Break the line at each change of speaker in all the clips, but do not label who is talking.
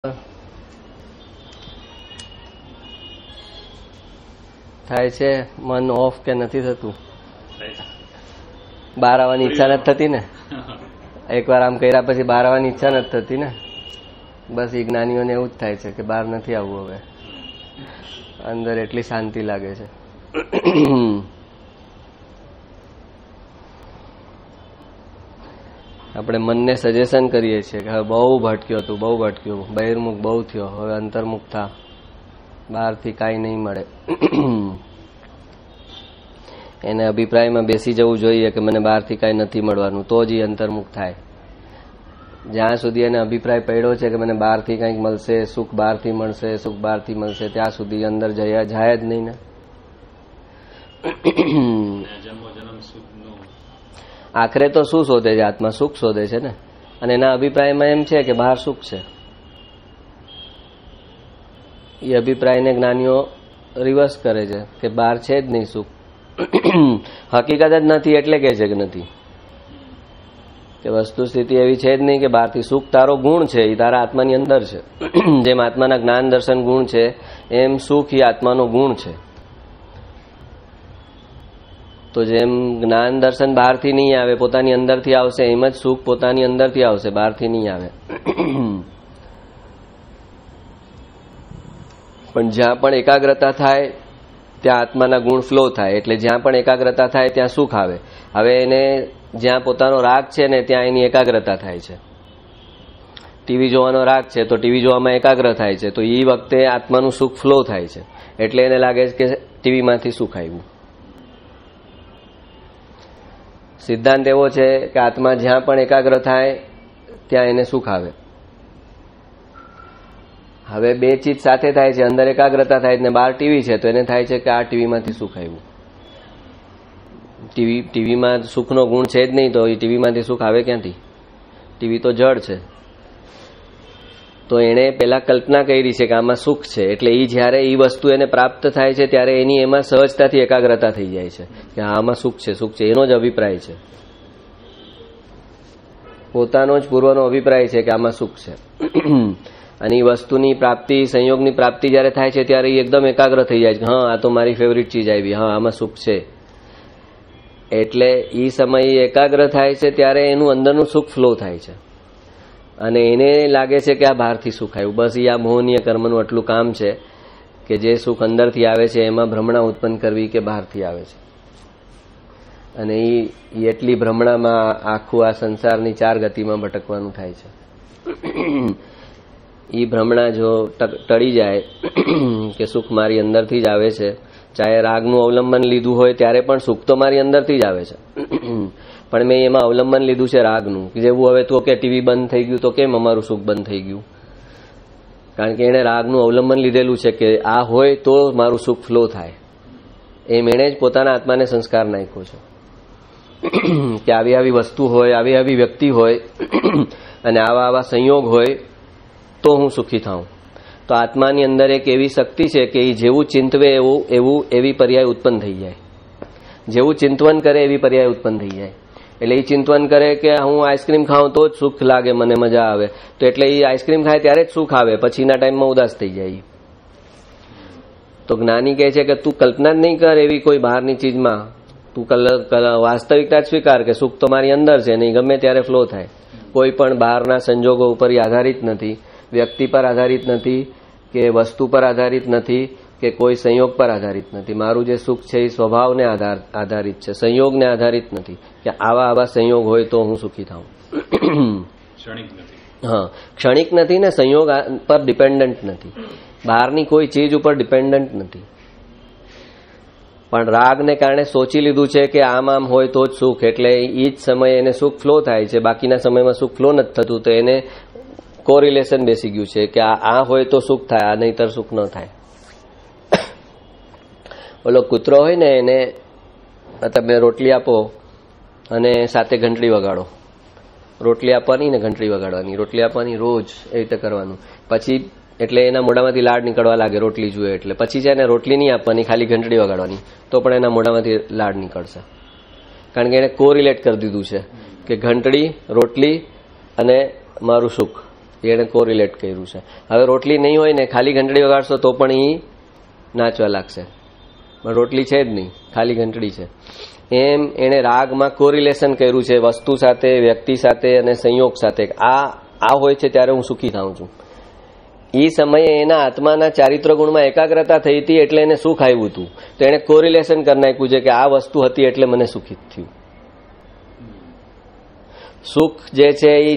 થાય છે મન ઓફ કે નથી થતું? બહાર આવવાની ઈચ્છા નથી થતી ને? એકવાર આમ કર્યા પછી બહાર આવવાની ઈચ્છા નથી થતી ને? બસ એ જ્ઞાનીઓને એવું જ થાય છે કે બહાર નથી આવવું. હવે અંદર એટલી શાંતિ લાગે છે. આપણે મનને સજેશન કરીએ છીએ કે હવે બહુ ભટક્યો તું, બહુ ભટક્યો, બહિર્મુખ બહુ થયો, હવે અંતર્મુખ થા, બહારથી કાંઈ નહીં મળે. એને અભિપ્રાયમાં બેસી જવું જોઈએ કે મને બહારથી કાંઈ નથી મળવાનું, તો જ એ અંતર્મુખ થાય. જ્યાં સુધી એને અભિપ્રાય પડ્યો છે કે મને બહારથી કંઈક મળશે, સુખ બહારથી મળશે, સુખ બહારથી મળશે, ત્યાં સુધી અંદર જાય જ નહીં ને. આખરે તો શું શોધે છે? આત્મા સુખ શોધે છે ને. અને એના અભિપ્રાયમાં એમ છે કે બહાર સુખ છે. એ અભિપ્રાયને જ્ઞાનીઓ રિવર્સ કરે છે કે બહાર છે જ નહીં સુખ. હકીકત જ નથી એટલે કે છે કે નથી. કે વસ્તુ સ્થિતિ એવી છે જ નહીં કે બહારથી સુખ તારો ગુણ છે, એ તારા આત્માની અંદર છે. જેમ આત્માના જ્ઞાન દર્શન ગુણ છે, એમ સુખ એ આત્માનો ગુણ છે. તો જેમ જ્ઞાન દર્શન બહારથી નહીં આવે, પોતાની અંદરથી આવશે, એમ જ સુખ પોતાની અંદરથી આવશે, બહારથી નહીં આવે. પણ જ્યાં પણ એકાગ્રતા થાય ત્યાં આત્માના ગુણ ફ્લો થાય, એટલે જ્યાં પણ એકાગ્રતા થાય ત્યાં સુખ આવે. હવે એને જ્યાં પોતાનો રાગ છે ને ત્યાં એની એકાગ્રતા થાય છે. ટીવી જોવાનો રાગ છે તો ટીવી જોવામાં એકાગ્ર થાય છે, તો એ વખતે આત્માનું સુખ ફ્લો થાય છે. એટલે એને લાગે છે કે ટીવીમાંથી સુખ આવ્યું. સિદ્ધાંત એવો છે કે આત્મા જ્યાં પણ એકાગ્ર થાય ત્યાં એને સુખ આવે. હવે બે ચીજ સાથે થાય છે, અંદર એકાગ્રતા થાય ને બહાર ટીવી છે, તો એને થાય છે કે આ ટીવીમાંથી સુખ આવ્યું. ટીવીમાં સુખનો ગુણ છે જ નહીં, તો એ ટીવીમાંથી સુખ આવે ક્યાંથી? ટીવી તો જડ છે. તો એણે પેલા કલ્પના કરી છે કે આમાં સુખ છે, એટલે એ જયારે એ વસ્તુ એને પ્રાપ્ત થાય છે ત્યારે એની એમાં સહજતાથી એકાગ્રતા થઈ જાય છે કે આમાં સુખ છે, સુખ છે. એનો જ અભિપ્રાય છે, પોતાનો જ પૂર્વનો અભિપ્રાય છે કે આમાં સુખ છે. અને એ વસ્તુની પ્રાપ્તિ, સંયોગની પ્રાપ્તિ જયારે થાય છે ત્યારે એ એકદમ એકાગ્ર થઈ જાય છે. હા, આ તો મારી ફેવરિટ ચીજ આવી, હા આમાં સુખ છે. એટલે એ સમયે એકાગ્ર થાય છે ત્યારે એનું અંદરનું સુખ ફ્લો થાય છે. અને એને લાગે છે કે આ બહારથી સુખ આવ્યું. બસ એ આ મોહનીય કર્મનું આટલું કામ છે કે જે સુખ અંદરથી આવે છે એમાં ભ્રમણા ઉત્પન્ન કરવી કે બહારથી આવે છે. અને એ એટલી ભ્રમણામાં આખું આ સંસારની ચાર ગતિમાં ભટકવાનું થાય છે. એ ભ્રમણા જો ટળી જાય કે સુખ મારી અંદરથી જ આવે છે, ચાહે રાગનું અવલંબન લીધું હોય ત્યારે પણ સુખ તો મારી અંદરથી જ આવે છે, પણ મેં એમાં અવલંબન લીધું છે રાગનું. જેવું હવે તો કે ટીવી બંધ થઈ ગયું તો કેમ અમારું સુખ બંધ થઈ ગયું? કારણ કે એણે રાગનું અવલંબન લીધેલું છે કે આ હોય તો મારું સુખ ફ્લો થાય. એમ એણે જ પોતાના આત્માને સંસ્કાર નાખ્યો છે કે આવી આવી વસ્તુ હોય, આવી આવી વ્યક્તિ હોય અને આવા આવા સંયોગ હોય તો હું સુખી થાઉં. તો આત્માની અંદર એક એવી શક્તિ છે કે એ જેવું ચિંતવે એવી પર્યાય ઉત્પન્ન થઈ જાય. જેવું ચિંતવન કરે એવી પર્યાય ઉત્પન્ન થઈ જાય. એટલે એ ચિંતવન કરે કે હું આઈસ્ક્રીમ ખાઉં તો જ સુખ લાગે, મને મજા આવે, તો એટલે એ આઈસ્ક્રીમ ખાય ત્યારે જ સુખ આવે, પછીના ટાઈમમાં ઉદાસ થઈ જાય. તો જ્ઞાની કહે છે કે તું કલ્પના જ નહીં કર એવી કોઈ બહારની ચીજમાં, તું વાસ્તવિકતા જ સ્વીકાર કે સુખ તો મારી અંદર છે, નહીં ગમે ત્યારે ફ્લો થાય. કોઈ પણ બહારના સંજોગો ઉપર આધારિત નથી, વ્યક્તિ પર આધારિત નથી, કે વસ્તુ પર આધારિત નથી, કે કોઈ સંયોગ પર આધારિત નથી. મારું જે સુખ છે એ સ્વભાવને આધારિત છે, સંયોગને આધારિત નથી કે આવા સંયોગ હોય તો હું સુખી થાઉં. હા, ક્ષણિક નથી ને, સંયોગ પર ડિપેન્ડન્ટ નથી, બહારની કોઈ ચીજ ઉપર ડિપેન્ડન્ટ નથી. પણ રાગને કારણે સોચી લીધું છે કે આમ હોય તો જ સુખ, એટલે એ જ સમયે એને સુખ ફ્લો થાય છે, બાકીના સમયમાં સુખ ફ્લો નથી થતું. તો એને કોરિલેશન બેસી ગયું છે કે આ હોય તો સુખ થાય, આ નહીતર સુખ ન થાય. ઓલો કૂતરો હોય ને, એને તમે રોટલી આપો અને સાથે ઘંટડી વગાડો. રોટલી આપવાની ને ઘંટડી વગાડવાની, રોટલી આપવાની રોજ એ રીતે કરવાનું. પછી એટલે એના મોઢામાંથી લાડ નીકળવા લાગે રોટલી જુએ એટલે. પછી છે ને રોટલી નહીં આપવાની, ખાલી ઘંટડી વગાડવાની, તો પણ એના મોઢામાંથી લાડ નીકળશે. કારણ કે એને કોરિલેટ કરી દીધું છે કે ઘંટડી, રોટલી અને મારું સુખ. એને કોરિલેટ કર્યું છે. હવે રોટલી નહીં હોય ને ખાલી ઘંટડી વગાડશો તો પણ એ નાચવા લાગશે, પણ રોટલી છે જ નહીં, ખાલી ઘંટડી છે. એમ એને રાગમાં કોરિલેશન કર્યું છે વસ્તુ સાથે, વ્યક્તિ સાથે અને સંયોગ સાથે. આ હોય છે ત્યારે હું સુખી થાઉં છું. એ સમયે એના આત્માના ચારિત્ર ગુણમાં એકાગ્રતા થઈ હતી એટલે એને સુખ આવ્યું હતું. તો એને કોરિલેશન કરી નાખ્યું છે કે આ વસ્તુ હતી એટલે મને સુખી થયું. સુખ જે છે એ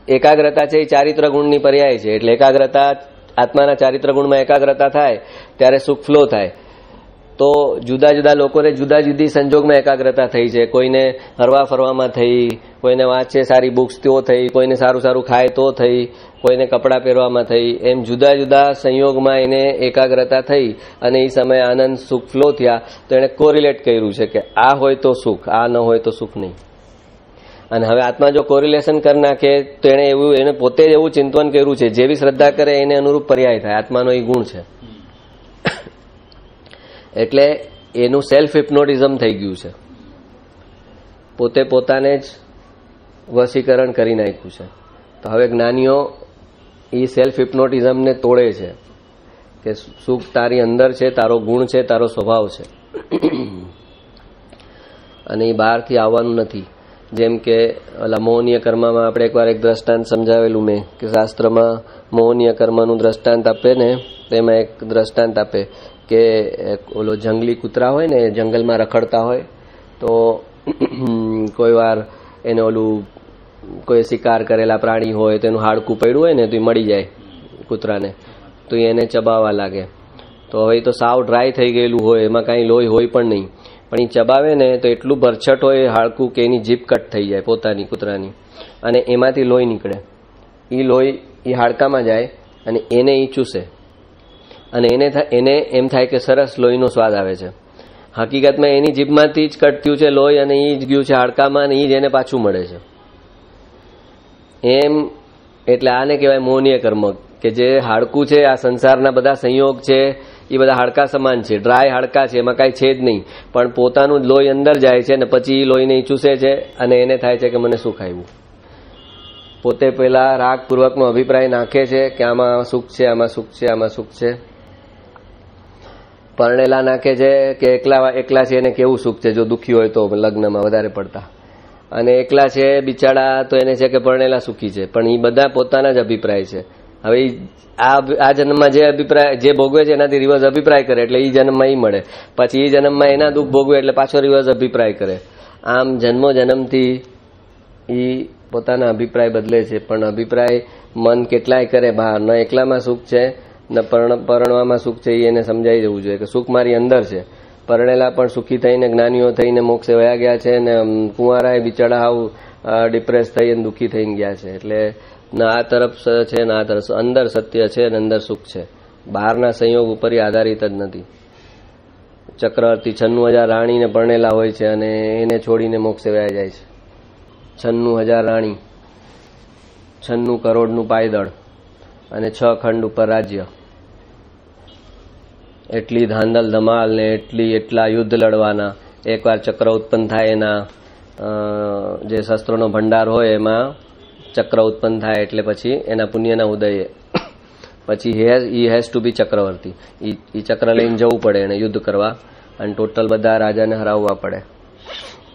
એકાગ્રતા છે, એ ચારિત્ર ગુણની પર્યાય છે. એટલે એકાગ્રતા, આત્માના ચારિત્ર ગુણમાં એકાગ્રતા થાય ત્યારે સુખ ફ્લો થાય. તો જુદા જુદા લોકોને જુદા જુદી સંજોગમાં એકાગ્રતા થઈ છે. કોઈને હરવા ફરવામાં થઈ, કોઈને વાંચે સારી બુક્સ તો થઈ, કોઈને સારું સારું ખાય તો થઈ, કોઈને કપડાં પહેરવામાં થઈ. એમ જુદા જુદા સંયોગમાં એને એકાગ્રતા થઈ અને એ સમયે આનંદ સુખ ફ્લો થયા. તો એને કોરિલેટ કર્યું છે કે આ હોય તો સુખ, આ ન હોય તો સુખ નહીં. અને હવે આત્મા જો કોરિલેશન કરી નાખે તો એને પોતે જ એવું ચિંતન કર્યું છે, જેવી શ્રદ્ધા કરે એને અનુરૂપ પર્યાય થાય. આત્માનો એ ગુણ છે. એટલે એનું સેલ્ફ હિપ્નોટિઝમ થઈ ગયું છે. પોતે પોતાને જ વશીકરણ કરી નાખ્યું છે. તો હવે જ્ઞાનીઓ એ સેલ્ફ હિપ્નોટિઝમને તોડે છે કે સુખ તારી અંદર છે, તારો ગુણ છે, તારો સ્વભાવ છે અને એ બહારથી આવવાનું નથી. જેમ કે ઓલા મોહનીય કર્મમાં આપણે એકવાર એક દ્રષ્ટાંત સમજાવેલું મેં કે શાસ્ત્રમાં મોહનીય કર્મનું દ્રષ્ટાંત આપે ને, તેમાં એક દ્રષ્ટાંત આપે કે ઓલો જંગલી કૂતરા હોય ને, જંગલમાં રખડતા હોય તો કોઈ વાર એને ઓલું કોઈ શિકાર કરેલા પ્રાણી હોય તો એનું હાડકું પડ્યું હોય ને તો એ મળી જાય કૂતરાને, તો એને ચબાવવા લાગે. તો હવે તો સાવ ડ્રાય થઈ ગયેલું હોય, એમાં કાંઈ લોહી હોય પણ નહીં, પણ એ ચબાવે ને તો એટલું ભરછટ હોય હાડકું કે એની જીભ કટ થઈ જાય પોતાની કૂતરાની, અને એમાંથી લોહી નીકળે. એ લોહી એ હાડકામાં જાય અને એને એ ચૂસે અને એને એમ થાય કે સરસ લોહીનો સ્વાદ આવે છે. હકીકતમાં એની જીભમાંથી જ કટ થયું છે લોહી અને એ જ ગયું છે હાડકામાં અને એ જ એને પાછું મળે છે. એમ એટલે આને કહેવાય મોહનીય કર્મ, કે જે હાડકું છે, આ સંસારના બધા સંયોગ છે એ બધા હાડકા સમાન છે, ડ્રાય હાડકા છે, એમાં કાંઈ છે જ નહીં, પણ પોતાનું લોહી અંદર જાય છે અને પછી એ લોહીને ચૂસે છે અને એને થાય છે કે મને સુખ આવ્યું. પોતે પેલા રાગપૂર્વકનો અભિપ્રાય નાખે છે કે આમાં સુખ છે, આમાં સુખ છે, આમાં સુખ છે. પરણેલા નાખે છે કે એકલા છે એને કેવું સુખ છે જો દુઃખી હોય તો લગ્નમાં વધારે પડતા, અને એકલા છે બિચારા તો એને છે કે પરણેલા સુખી છે. પણ એ બધા પોતાના જ અભિપ્રાય છે. હવે આ જન્મમાં જે અભિપ્રાય જે ભોગવે છે એનાથી રિવર્સ અભિપ્રાય કરે એટલે એ જન્મમાં એ મળે, પછી એ જન્મમાં એના દુઃખ ભોગવે એટલે પાછો રિવર્સ અભિપ્રાય કરે. આમ જન્મો જન્મથી એ પોતાના અભિપ્રાય બદલે છે. પણ અભિપ્રાય મન કેટલાય કરે બહાર, ન એકલામાં સુખ છે ન પરણવામાં સુખ છે, એને સમજાઈ જવું જોઈએ કે સુખ મારી અંદર છે. પરણેલા પણ સુખી થઈને જ્ઞાનીઓ થઈને મોક્ષે વયા ગયા છે ને કુંવારાએ બિચારા આવું ડિપ્રેસ થઈ અને દુઃખી થઈને ગયા છે. એટલે ના આ તરફ છે ને આ તરફ, અંદર સત્ય છે અને અંદર સુખ છે, બહારના સંયોગ ઉપર આધારિત જ નથી. ચક્રવર્તી 96,000 રાણીને પરણેલા હોય છે અને એને છોડીને મોક્ષે વયા જાય છે. 96,000 રાણી, 96 કરોડનું પાયદળ અને 6 ખંડ ઉપર રાજ્ય, એટલી ધાંધલ ધમાલ ને એટલા યુદ્ધ લડવાના. એકવાર ચક્ર ઉત્પન્ન થાય એના જે શસ્ત્રોનો ભંડાર હોય એમાં ચક્ર ઉત્પન્ન થાય એટલે પછી એના પુણ્યના ઉદયે પછી હી હેઝ ટુ બી ચક્રવર્તી. એ ચક્ર લઈને જવું પડે એને યુદ્ધ કરવા અને ટોટલ બધા રાજાને હરાવવા પડે,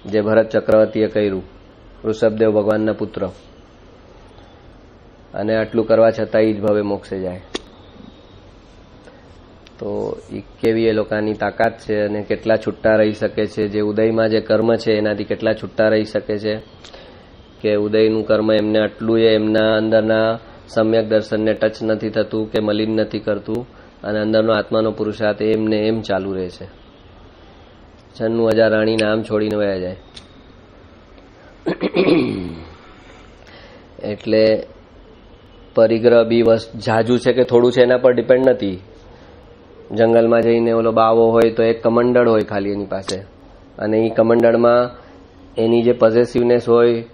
જે ભરત ચક્રવર્તીએ કર્યું, ઋષભદેવ ભગવાનના પુત્ર. અને આટલું કરવા છતાં એ જ ભવે મોક્ષે જાય. તો એ કેવી એ લોકોની તાકાત છે અને કેટલા છૂટા રહી શકે છે. જે ઉદયમાં જે કર્મ છે એનાથી કેટલા છૂટા રહી શકે છે કે ઉદયનું કર્મ એમને આટલું એમના અંદરના સમ્યક દર્શનને ટચ નથી થતું કે મલિન નથી કરતું અને અંદરનો આત્માનો પુરુષાર્થ એમને એમ ચાલુ રહે છે. 96,000 રાણી નામ છોડીને વયા જાય. એટલે પરિગ્રહ બી જાજુ છે કે થોડું છે એના પર ડિપેન્ડ નથી. જંગલમાં જઈને ઓલો બાવો હોય તો એક કમંડળ હોય ખાલી એની પાસે, અને એ કમંડળમાં એની જે પોઝેસિવનેસ હોય,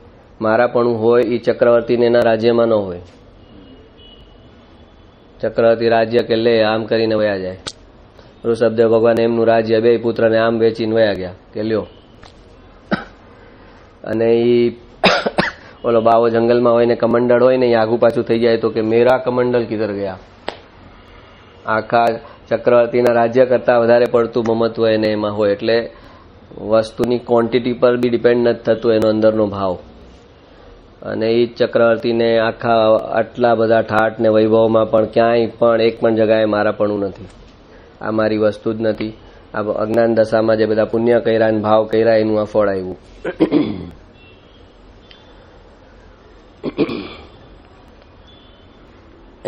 મારાપણું હોય, એ ચક્રવર્તીને એના રાજ્યમાં ન હોય. ચક્રવર્તી રાજ્ય કે લે આમ કરીને વયા જાય. ઋષભદેવ ભગવાન એમનું રાજ્ય 2 પુત્રને આમ વેચીને વયા ગયા કે લ્યો. અને એ ઓલો બાવો જંગલમાં હોય ને કમંડળ હોય ને એ આગુ પાછું થઈ જાય તો કે મેરા કમંડલ કિધર ગયા. આખા ચક્રવર્તીના રાજ્ય કરતા વધારે પડતું મમત્વ એને એમાં હોય. એટલે વસ્તુની ક્વોન્ટિટી પર બી ડિપેન્ડ નથી થતું એનો અંદરનો ભાવ. અને એ ચક્રવર્તીને આખા આટલા બધા ઠાઠ ને વૈભવમાં પણ ક્યાંય પણ એક પણ જગાએ મારાપણું નથી. આ મારી વસ્તુ જ નથી. આ અજ્ઞાન દશામાં જે બધા પુણ્ય કર્યા અને ભાવ કર્યા એનું આ ફળ આવ્યું.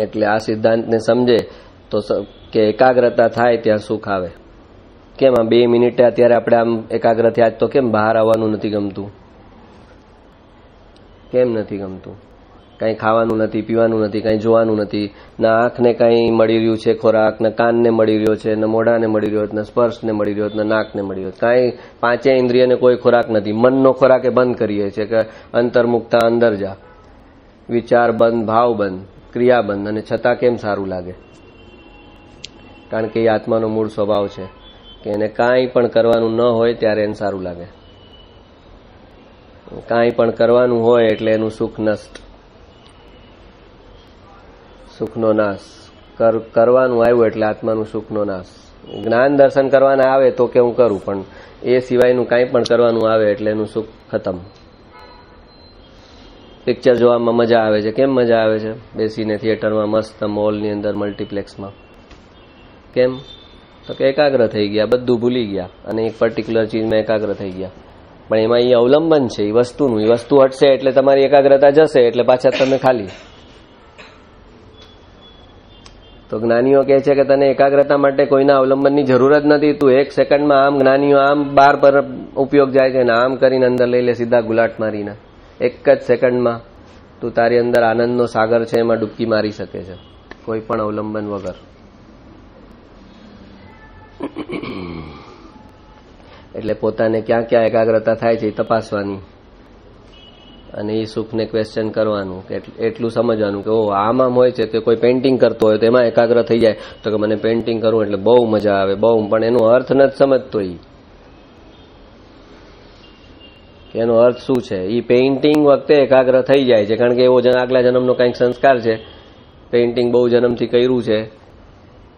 એટલે આ સિદ્ધાંતને સમજે તો કે એકાગ્રતા થાય ત્યાં સુખ આવે. કેમ આ 2 મિનિટે અત્યારે આપણે આમ એકાગ્ર થયા તો કેમ બહાર આવવાનું નથી ગમતું? કેમ નથી ગમતું? કંઈ ખાવાનું નથી, પીવાનું નથી, કંઈ જોવાનું નથી. ના આંખને કંઈ મળી રહ્યું છે ખોરાક, ને કાનને મળી રહ્યો છે, ને મોઢાને મળી રહ્યો, ને સ્પર્શને મળી રહ્યો, ને નાકને મળી રહ્યો. કાંઈ પાંચે ઇન્દ્રિયને કોઈ ખોરાક નથી. મનનો ખોરાક એ બંધ કરીએ છીએ કે અંતર્મુક્તા અંદર જા, વિચાર બંધ, ભાવ બંધ, ક્રિયા બંધ. અને છતાં કેમ સારું લાગે? કારણ કે એ આત્માનો મૂળ સ્વભાવ છે કે એને કાંઈ પણ કરવાનું ન હોય ત્યારે એને સારું લાગે. કાંઈ પણ કરવાનું હોય એટલે એનું સુખ નષ્ટ, સુખનો નાશ. કરવાનું આવ્યું એટલે આત્માનું સુખનો નાશ. જ્ઞાન દર્શન કરવાના આવે તો કે હું કરું, પણ એ સિવાયનું કાંઈ પણ કરવાનું આવે એટલે એનું સુખ ખતમ. પિક્ચર જોવામાં મજા આવે છે. કેમ મજા આવે છે? બેસીને થિયેટરમાં મસ્ત મોલની અંદર મલ્ટીપ્લેક્સમાં. કેમ? તો કે એકાગ્ર થઈ ગયા, બધું ભૂલી ગયા અને એક પર્ટિક્યુલર ચીજમાં એકાગ્ર થઈ ગયા. પણ એમાં એ અવલંબન છે એ વસ્તુનું. એ વસ્તુ હટશે એટલે તમારી એકાગ્રતા જશે, એટલે પાછા તમે ખાલી. તો જ્ઞાનીઓ કહે છે કે તને એકાગ્રતા માટે કોઈના અવલંબનની જરૂર જ નથી. તું 1 સેકન્ડમાં આમ જ્ઞાનીઓ આમ બાર પર ઉપયોગ જાય છે ને આમ કરીને અંદર લઈ લે સીધા ગુલાટ મારીને. 1 જ સેકન્ડમાં તું તારી અંદર આનંદનો સાગર છે એમાં ડૂબકી મારી શકે છે, કોઈ પણ અવલંબન વગર. એટલે પોતાને ક્યાં ક્યાં એકાગ્રતા થાય છે એ તપાસવાની અને એ સુખને ક્વેશ્ચન કરવાનું. એટલું સમજવાનું કે ઓ આમ હોય છે કે કોઈ પેઇન્ટિંગ કરતો હોય તો એમાં એકાગ્ર થઈ જાય તો કે મને પેઇન્ટિંગ કરવું એટલે બહુ મજા આવે, બહુ. પણ એનો અર્થ નથી સમજતો કે એનો અર્થ શું છે. એ પેઇન્ટિંગ વખતે એકાગ્ર થઈ જાય છે કારણ કે એવો આગલા જન્મનો કંઈક સંસ્કાર છે. પેઇન્ટિંગ બહુ જન્મથી કર્યું છે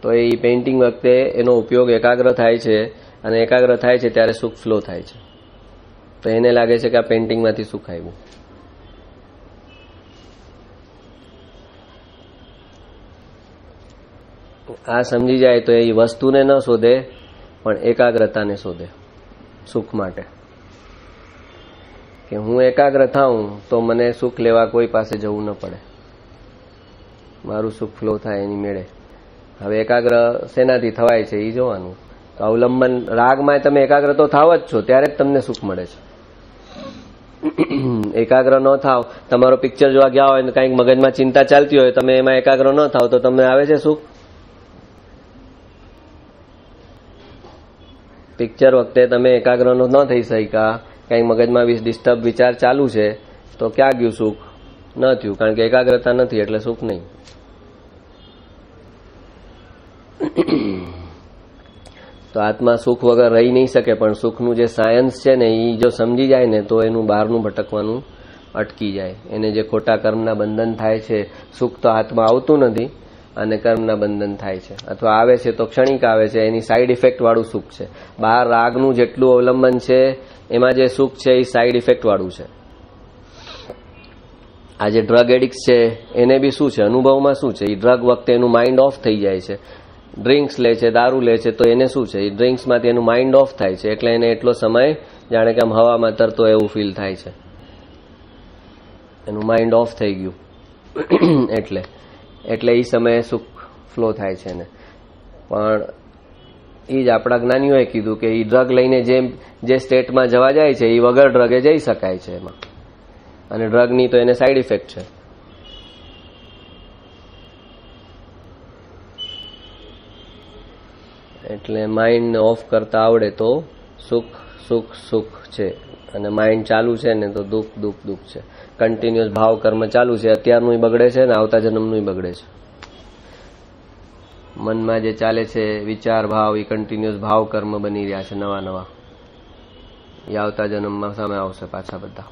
તો એ પેઇન્ટિંગ વખતે એનો ઉપયોગ એકાગ્ર થાય છે અને એકાગ્ર થાય છે ત્યારે સુખ ફ્લો થાય છે. તો એને લાગે છે કે આ પેઇન્ટિંગમાંથી સુખ આવ્યું. આ સમજી જાય તો એ વસ્તુને ન શોધે પણ એકાગ્રતાને શોધે સુખ માટે. કે હું એકાગ્ર થાઉં તો મને સુખ લેવા કોઈ પાસે જવું ન પડે, મારું સુખ ફ્લો થાય એની મેળે. હવે એકાગ્ર શેનાથી થવાય છે એ જોવાનું. તો અવલંબન રાગમાં તમે એકાગ્ર તો થાવ જ છો, ત્યારે જ તમને સુખ મળે છે. એકાગ્ર ન થાવ, તમારો પિક્ચર જોવા ગયા હોય ને કંઈક મગજમાં ચિંતા ચાલતી હોય, તમે એમાં એકાગ્ર ન થાવ તો તમને આવે છે સુખ? પિક્ચર વખતે તમે એકાગ્ર ન થઈ શક્યા, કંઈક મગજમાં ડિસ્ટર્બ વિચાર ચાલુ છે તો ક્યાં ગયું સુખ? ન થયું, કારણ કે એકાગ્રતા નથી એટલે સુખ નહીં. તો આત્મા સુખ વગર રહી નહીં શકે, પણ સુખનું જે સાયન્સ છે ને એ જો સમજી જાય ને તો એનું બહારનું ભટકવાનું અટકી જાય. એને જે ખોટા કર્મના બંધન થાય છે, સુખ તો હાથમાં આવતું નથી અને કર્મના બંધન થાય છે, અથવા આવે છે તો ક્ષણિક આવે છે, એની સાઈડ ઇફેક્ટ વાળું સુખ છે. બહાર રાગનું જેટલું અવલંબન છે એમાં જે સુખ છે એ સાઈડ ઇફેક્ટ વાળું છે. આ જે ડ્રગ એડિક્ટ છે એને બી શું છે, અનુભવમાં શું છે, એ ડ્રગ વખતે એનું માઇન્ડ ઓફ થઈ જાય છે. ડ્રિંક્સ લે છે, દારૂ લે છે તો એને શું છે, એ ડ્રિંક્સમાંથી એનું માઇન્ડ ઓફ થાય છે એટલે એને એટલો સમય જાણે કે આમ હવામાં તરતો એવું ફીલ થાય છે, એનું માઇન્ડ ઓફ થઈ ગયું. એટલે એ સમયે સુખ ફ્લો થાય છે ને. પણ એ જ આપણા જ્ઞાનીઓએ કીધું કે એ ડ્રગ લઈને જે સ્ટેટમાં જવા જાય છે એ વગર ડ્રગે જઈ શકાય છે એમાં, અને ડ્રગની તો એને સાઈડ ઇફેક્ટ છે. એટલે માઇન્ડ ઓફ કરતા આવડે તો સુખ સુખ સુખ છે, અને માઇન્ડ ચાલુ છે ને તો દુઃખ દુઃખ દુઃખ છે. કન્ટિન્યુઅસ ભાવ કર્મ ચાલુ છે, અત્યારનું બગડે છે ને આવતા જન્મનું બગડે છે. મનમાં જે ચાલે છે વિચાર ભાવ એ કન્ટિન્યુઅસ ભાવ કર્મ બની રહ્યા છે નવા નવા. એ આવતા જન્મમાં સામે આવશે પાછા બધા.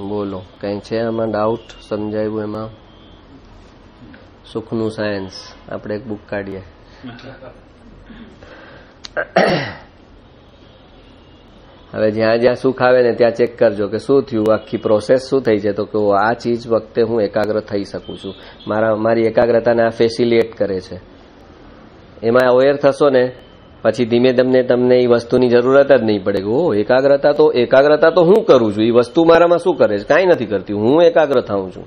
બોલો, કઈ છે આમાં ડાઉટ? સમજાયું એમાં? સુખનું સાયન્સ આપણે એક બુક કાઢીએ. હવે જ્યાં જ્યાં સુખ આવે ને ત્યાં ચેક કરજો કે શું થયું, આખી પ્રોસેસ શું થઈ છે. તો કે આ ચીજ વખતે હું એકાગ્ર થઈ શકું છું, મારી એકાગ્રતાને આ ફેસિલિટેટ કરે છે. એમાં અવેર થશો ને પછી ધીમે તમને એ વસ્તુની જરૂરત જ નહીં પડે કે ઓ એકાગ્રતા તો હું કરું છું, એ વસ્તુ મારામાં શું કરે છે? કાંઈ નથી કરતી, હું એકાગ્ર થાઉં છું.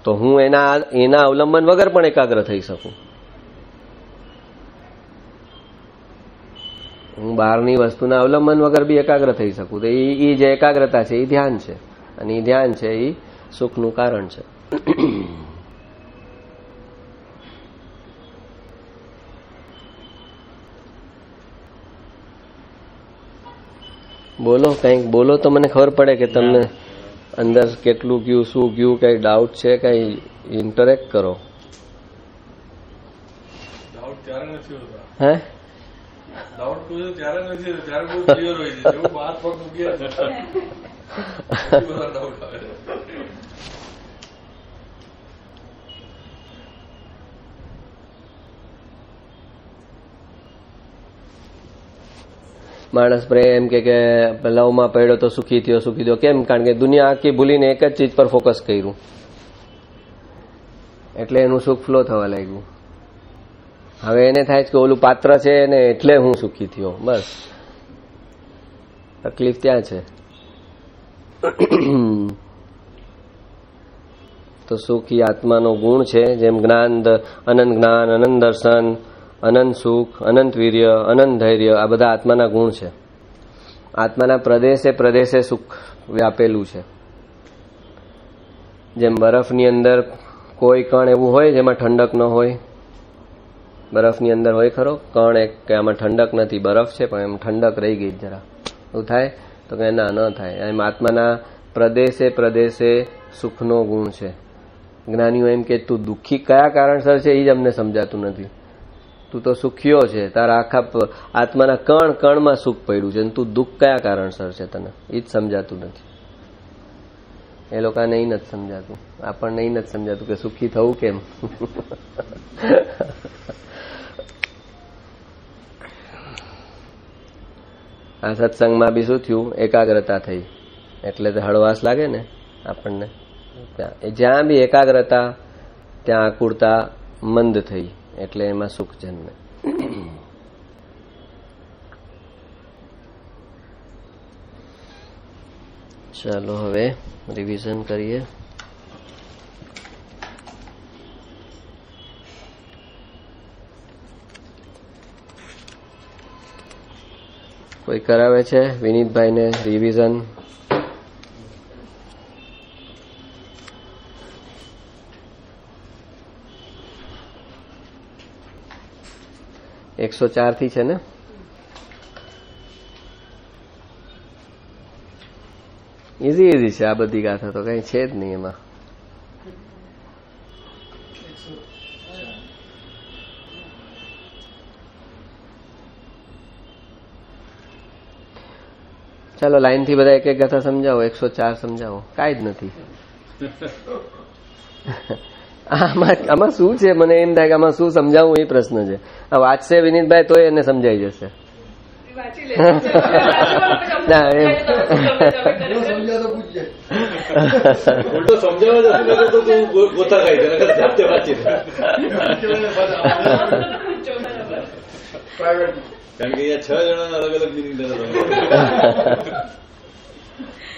તો હું એના અવલંબન વગર પણ એકાગ્ર થઈ શકું. હું બહારની વસ્તુના અવલંબન વગર બી એકાગ્ર થઈ શકું. તો એ જે એકાગ્રતા છે એ ધ્યાન છે, અને એ ધ્યાન છે એ સુખનું કારણ છે. બોલો, કંઈક બોલો તો મને ખબર પડે કે તમને અંદર કેટલું ગયું, શું ગયું, કઈ ડાઉટ છે, કઈ ઇન્ટરેક્ટ કરો. હે
ડાઉટ પૂછો ત્યારે નથી, ત્યારે બહુ ક્લિયર હોય છે. એવું વાત પર મૂકીએ ડાઉટ આવે.
માણસ પ્રેમ કે લવમાં પડ્યો તો સુખી થયો. કેમ? કારણ કે દુનિયા આખી ભૂલીને એક જ ચીજ પર ફોકસ કર્યું, એટલે એનું સુખ ફ્લો થવા લાગ્યું. હવે એને થાય કે ઓલું પાત્ર છે ને એટલે હું સુખી થયો. બસ તકલીફ ત્યાં છે. તો સુખ એ આત્માનો ગુણ છે. જેમ જ્ઞાન, અનંત જ્ઞાન, અનંત દર્શન, અનંત સુખ, અનંત વીર્ય, અનંત ધૈર્ય, આ બધા આત્માના ગુણ છે. આત્માના પ્રદેશે પ્રદેશે સુખ વ્યાપેલું છે. જેમ બરફની અંદર કોઈ કણ એવું હોય જેમાં ઠંડક ન હોય. બરફની અંદર હોય ખરો કણ એક કે આમાં ઠંડક નથી, બરફ છે પણ એમ ઠંડક રહી ગઈ જરા, એવું થાય? તો કે ના, ન થાય. એમ આત્માના પ્રદેશે પ્રદેશે સુખનો ગુણ છે. જ્ઞાનીઓ એમ કે તું દુઃખી કયા કારણસર છે એ જ અમને સમજાતું નથી. તું તો સુખીઓ છે, તારા આખા આત્માના કણ કણમાં સુખ પડ્યું છે, તું દુઃખ કયા કારણસર છે તને એ જ સમજાતું નથી. એ લોકોને એ નથી સમજાતું, આપણને એ નથી સમજાતું કે સુખી થવું કેમ. આ સત્સંગમાં બી શું થયું? એકાગ્રતા થઈ એટલે તો હળવાશ લાગે ને આપણને. જ્યાં બી એકાગ્રતા ત્યાં આકુળતા મંદ થઈ એટલે એમાં સુખ જન્મે. ચાલો હવે રિવિઝન કરીએ. કોઈ કરાવે છે વિનીતભાઈને રિવિઝન? એકસો 4 થી છે ને? ઈઝી છે આ બધી ગાથા, તો કઈ છે જ નહીં એમાં. ચાલો લાઈન થી બધા એક એક ગાથા સમજાવો. 104 સમજાવો. કાંઈ જ નથી. આમાં શું છે? મને એમ થાય કે આમાં શું સમજાવવું એ પ્રશ્ન છે. આ વાંચશે વિનીતભાઈ તોય એને સમજાઈ જશે. ના એમ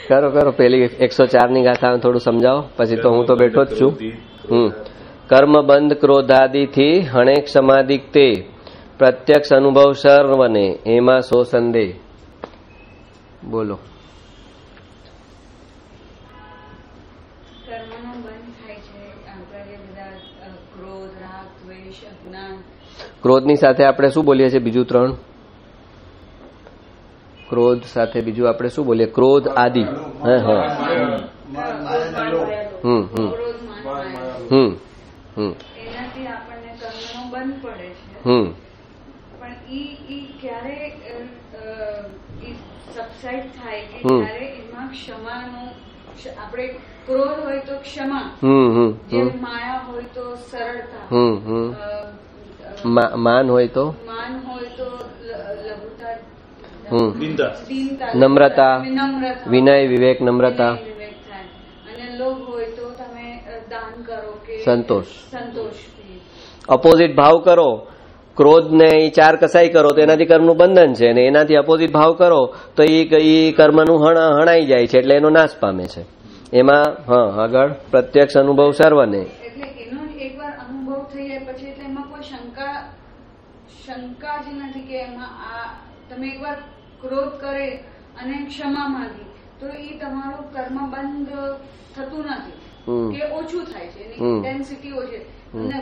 કરો પેલી 104 ની ગાથા થોડું સમજાવો, પછી તો હું તો બેઠો જ છું. કર્મ બંધ ક્રોધાદિથી હણેક સમાધિક તે પ્રત્યક્ષ અનુભવ સર્વને એમાં સો સંદેહ. બોલો. ક્રોધની સાથે આપણે શું બોલીએ છીએ? બીજું 3. ક્રોધ સાથે બીજું આપણે શું બોલીએ? ક્રોધ આદિ.
એનાથી આપણને કર્મનો બંધ પડે છે, પણ ઈ ક્યારે સબસાઇડ થાય કે ત્યારે એમાં ક્ષમાનું આપણે ક્રોધ હોય તો ક્ષમા, જેમ માયા હોય તો સરળતા,
માન હોય તો
લઘુતા,
દીનતા,
નમ્રતા, વિનય, વિવેક, નમ્રતા,
અને લોભ હોય તો તમે દાન કરો કે
સંતોષ.
સંતોષથી.
અપોઝિટ ભાવ કરો, ક્રોધ ને એ ચાર કસાઈ કરો તો એનાથી કર્મનું બંધન છે, અને એનાથી અપોઝિટ ભાવ કરો તો એ કર્મનું હણાઈ જાય છે, એટલે એનો નાશ પામે છે. એમાં આગળ પ્રત્યક્ષ અનુભવ સર્વને,
એટલે એનો એકવાર અનુભવ થઈ જાય પછી એટલે એમાં કોઈ શંકા જ નથી કે એમાં આ તમે એકવાર ક્રોધ કરે અને ક્ષમા માંગી તો એ તમારું કર્મ બંધ થતું નથી કે ઓછું થાય છે, એની ઇન્ટેન્સિટી ઓછી. અને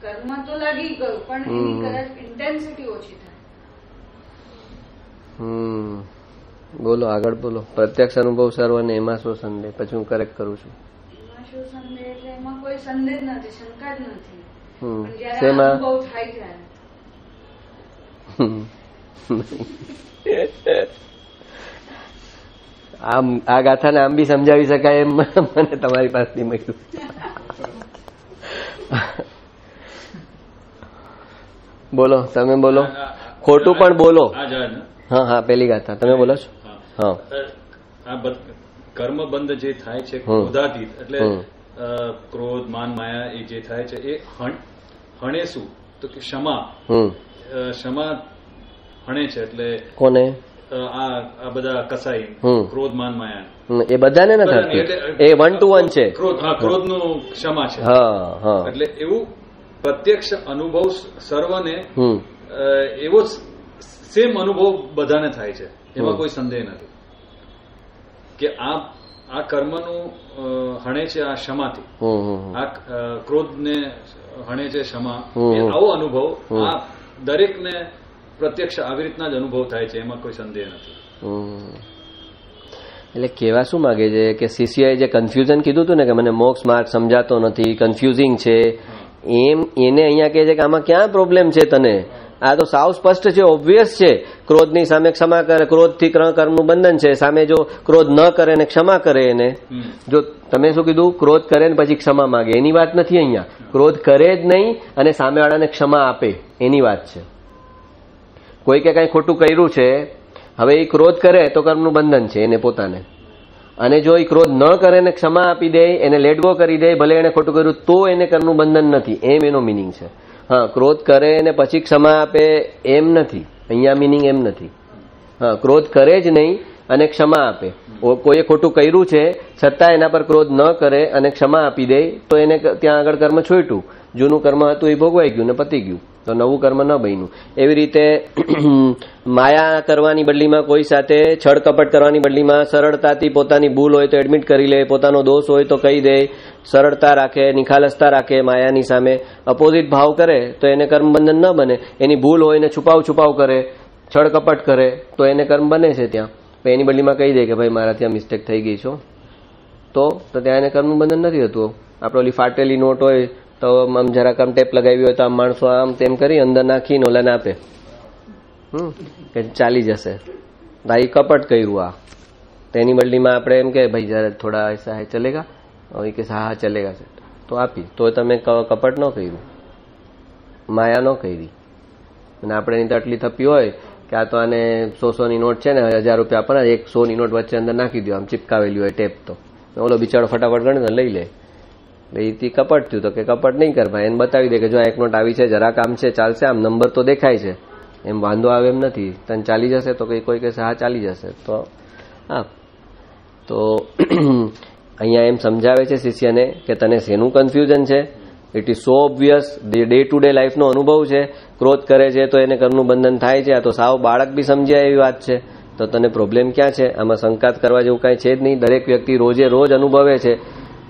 કર્મ તો લાગી ગયું પણ એની કદાચ ઇન્ટેન્સિટી ઓછી થાય.
બોલો આગળ બોલો. પ્રત્યક્ષ અનુભવ સર્વને એમાં શું સંદેહ? પછી હું કરેક્ટ કરું છું.
એમાં શું સંદેહ એટલે એમાં કોઈ સંદેહ જ નથી, શંકા જ નથી. પણ જયારે
શેમાં?
અનુભવ થાય ત્યારે
આમ આ ગાથાને આમ બી સમજાવી શકાય એમ મને તમારી પાસેથી મળ્યું. બોલો, તમે બોલો. ખોટું પણ બોલો. હા, પેલી ગાથા તમે બોલો છો. હા,
આ કર્મ બંધ જે થાય છે ક્રોધાતીત, એટલે ક્રોધ, માન, માયા એ જે થાય છે એ હણે શું તો કે ક્ષમા. ક્ષમા હણે છે એટલે કોને? આ બધા કસાઈ, ક્રોધ, માન, માયા
એ બધાને નથી, એ 1 to 1 છે.
ક્રોધનું ક્ષમા છે. એટલે એવું પ્રત્યક્ષ અનુભવ સર્વને એવો સેમ અનુભવ બધાને થાય છે, એમાં કોઈ સંદેહ નથી કે આ કર્મનું હણે છે આ ક્ષમાથી, આ ક્રોધને હણે છે ક્ષમા. આવો અનુભવ આ દરેકને પ્રત્યક્ષ આવી રીતના જ અનુભવ થાય છે, એમાં કોઈ સંદેહ નથી.
એટલે કહેવા શું માંગે છે કે શિષ્યએ જે કન્ફ્યુઝન કીધું હતું ને કે મને મોક્ષ માર્ગ સમજાતો નથી, કન્ફ્યુઝિંગ છે, એમ એને અહીંયા કહે છે કે આમાં ક્યાં પ્રોબ્લેમ છે તને? આ તો સાવ સ્પષ્ટ છે, ઓબ્વિયસ છે. ક્રોધની સામે ક્ષમા કરે, ક્રોધથી કર્મનું બંધન છે. સામે જો ક્રોધ ન કરે ને ક્ષમા કરે, એને જો તમે શું કીધું, ક્રોધ કરે ને પછી ક્ષમા માંગે, એની વાત નથી અહીંયા. ક્રોધ કરે જ નહીં અને સામેવાળાને ક્ષમા આપે, એની વાત છે. કોઈ કે કઈ ખોટું કર્યું છે, હવે એ ક્રોધ કરે તો કર્મનું બંધન છે એને પોતાને, અને જો એ ક્રોધ ન કરે ને ક્ષમા આપી દે, એને લેટ ગો કરી દે, ભલે એને ખોટું કર્યું તો એને કર્મનું બંધન નથી, એમ એનો મિનિંગ છે. હા, ક્રોધ કરે ને પછી ક્ષમા આપે એમ નથી, અહીંયા મિનિંગ એમ નથી. હા, ક્રોધ કરે જ નહીં અને ક્ષમા આપે. કોઈએ ખોટું કર્યું છે છતાં એના પર ક્રોધ ન કરે અને ક્ષમા આપી દે તો એને ત્યાં આગળ કર્મ છોટ્યું, જૂનું કર્મ હતું એ ભોગવાઈ ગયું ને પતી ગયું, તો નવું કર્મ ન બન્યું. એવી રીતે માયા કરવાની બદલીમાં, કોઈ સાથે છળ કપટ કરવાની બદલીમાં સરળતાથી પોતાની ભૂલ હોય તો એડમિટ કરી લે, પોતાનો દોષ હોય તો કહી દે, સરળતા રાખે, નિખાલસતા રાખે માયાની સામે. અપોઝિટ ભાવ કરે તો એને કર્મ બંધન ન બને. એની ભૂલ હોય ને છુપાવ કરે, છળ કપટ કરે તો એને કર્મ બને છે ત્યાં. એની બદલીમાં કહી દે કે ભાઈ મારા ત્યાં મિસ્ટેક થઈ ગઈ છો, તો ત્યાં એને કર્મનું બંધન નથી થતું. આપણે ઓલી ફાટેલી નોટ હોય તો આમ જરાક આમ ટેપ લગાવી હોય તો આમ માણસો આમ તેમ કરી અંદર નાખીને ઓલાને આપે કે ચાલી જશે. ભાઈ કપટ કર્યું આ, તેની બદલીમાં આપણે એમ કે ભાઈ જરા થોડા એસા હે ચલેગા, કે હા ચલેગા છે તો આપી, તો તમે કપટ ન કર્યું, માયા ન કરી. અને આપણે એની તો આટલી થપી હોય કે આ તો આને 100-100ની નોટ છે ને, 1000 રૂપિયા આપવાના, 100ની નોટ વચ્ચે અંદર નાખી દો, આમ ચિપકાવેલી હોય ટેપ, તો ઓલો બિચારો ફટાફટ ગણે લઈ લે. એથી કપટ થયું તો કે કપટ નહીં કર ભાઈ, એને બતાવી દે કે જો એક નોટ આવી છે, જરા કામ છે, ચાલશે, આમ નંબર તો દેખાય છે, એમ વાંધો આવે એમ નથી, તને ચાલી જશે તો કોઈ કહેશે હા ચાલી જશે, તો હા. તો અહીંયા એમ સમજાવે છે શિષ્યને કે તને શેનું કન્ફ્યુઝન છે? It is so obvious, day to day લાઈફનો અનુભવ છે. ક્રોધ કરે છે તો એને કર્મનું બંધન થાય છે. આ તો સાવ બાળક બી સમજ્યા એવી વાત છે. તો તને પ્રોબ્લેમ ક્યાં છે? આમાં શંકાત કરવા જેવું કાંઈ છે જ નહીં. દરેક વ્યક્તિ રોજે રોજ અનુભવે છે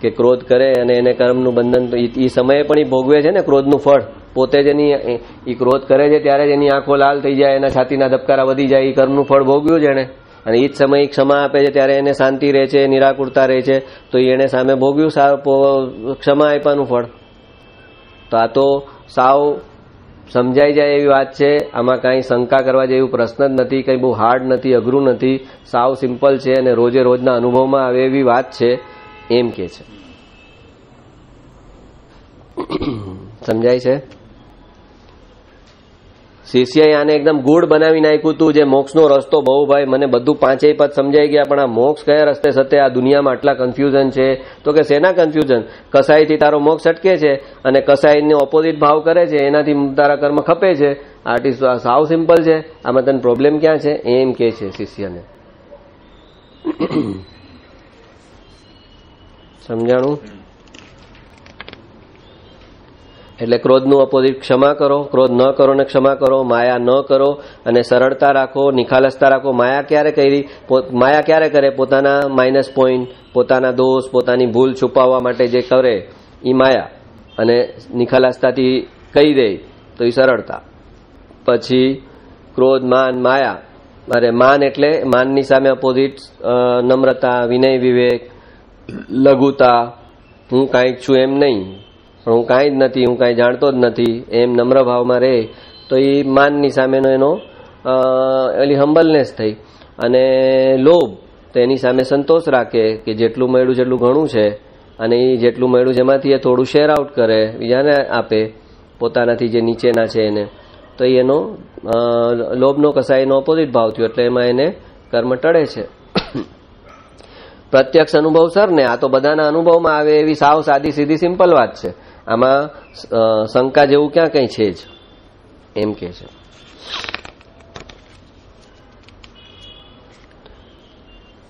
કે ક્રોધ કરે અને એને કર્મનું બંધન, એ સમયે પણ એ ભોગવે છે ને ક્રોધનું ફળ. પોતે જ એ ક્રોધ કરે છે ત્યારે જ એની આંખો લાલ થઈ જાય, એના છાતીના ધબકારા વધી જાય, એ કર્મનું ફળ ભોગવ્યું છે એને. અને એ જ સમયે ક્ષમા આપે છે ત્યારે એને શાંતિ રહે છે, નિરાકુરતા રહે છે, તો એને સામે ભોગવ્યું ક્ષમા આપ્યાનું ફળ. તો આ તો સાવ સમજાઈ જાય એવી વાત છે. આમાં કાંઈ શંકા કરવા જેવું પ્રશ્ન જ નથી, કંઈ બહુ હાર્ડ નથી, અઘરું નથી, સાવ સિમ્પલ છે અને રોજે રોજના અનુભવમાં આવે એવી વાત છે એમ કે છે. સમજાય છે? શિષ્યએ આને એકદમ ગુડ બનાવી નાખ્યું હતું. જે મોક્ષનો રસ્તો બહુ ભાઈ મને બધું પાંચેય પદ સમજાઈ ગયા, પણ આ મોક્ષ કયા રસ્તે સતે આ દુનિયામાં આટલા કન્ફ્યુઝન છે? તો કે શેના કન્ફ્યુઝન? કસાઈથી તારો મોક્ષ અટકે છે અને કસાઈનો ઓપોઝિટ ભાવ કરે છે, એનાથી તારા કર્મ ખપે છે. આર્ટિસ્ટ સાવ સિમ્પલ છે, આમાં તને પ્રોબ્લેમ ક્યાં છે એમ કે છે શિષ્યને. સમજાણું? એટલે ક્રોધનું ઓપોઝિટ ક્ષમા કરો, ક્રોધ ન કરો ને ક્ષમા કરો, માયા ન કરો અને સરળતા રાખો, નિખાલસતા રાખો. માયા ક્યારે કરી? માયા ક્યારે કરે? પોતાના માઇનસ પોઈન્ટ, પોતાના દોષ, પોતાની ભૂલ છુપાવવા માટે જે કરે એ માયા, અને નિખાલસતાથી કહી દે તો એ સરળતા. પછી ક્રોધ, માન, માયા. અરે માન એટલે માનની સામે ઓપોઝિટ નમ્રતા, વિનય, વિવેક, લઘુતા. હું કાંઈક છું એમ નહીં, પણ હું કાંઈ જ નથી, હું કાંઈ જાણતો જ નથી એમ નમ્ર ભાવમાં રહે તો એ માનની સામેનો એનો એલી હમ્બલનેસ થઈ. અને લોભ તો એની સામે સંતોષ રાખે કે જેટલું મળ્યું જેટલું ઘણું છે, અને એ જેટલું મળ્યું જેમાંથી એ થોડું શેર આઉટ કરે, બીજાને આપે, પોતાનાથી જે નીચેના છે એને. તો એનો લોભનો કસાયનો ઓપોઝિટ ભાવ થયો, એટલે એમાં એને કર્મ ટળે છે. પ્રત્યક્ષ અનુભવ સર ને આ તો બધાના અનુભવમાં આવે એવી સાવ સાદી સીધી સિમ્પલ વાત છે. આમાં શંકા જેવું ક્યાં કંઈ છે જ એમ કે છે.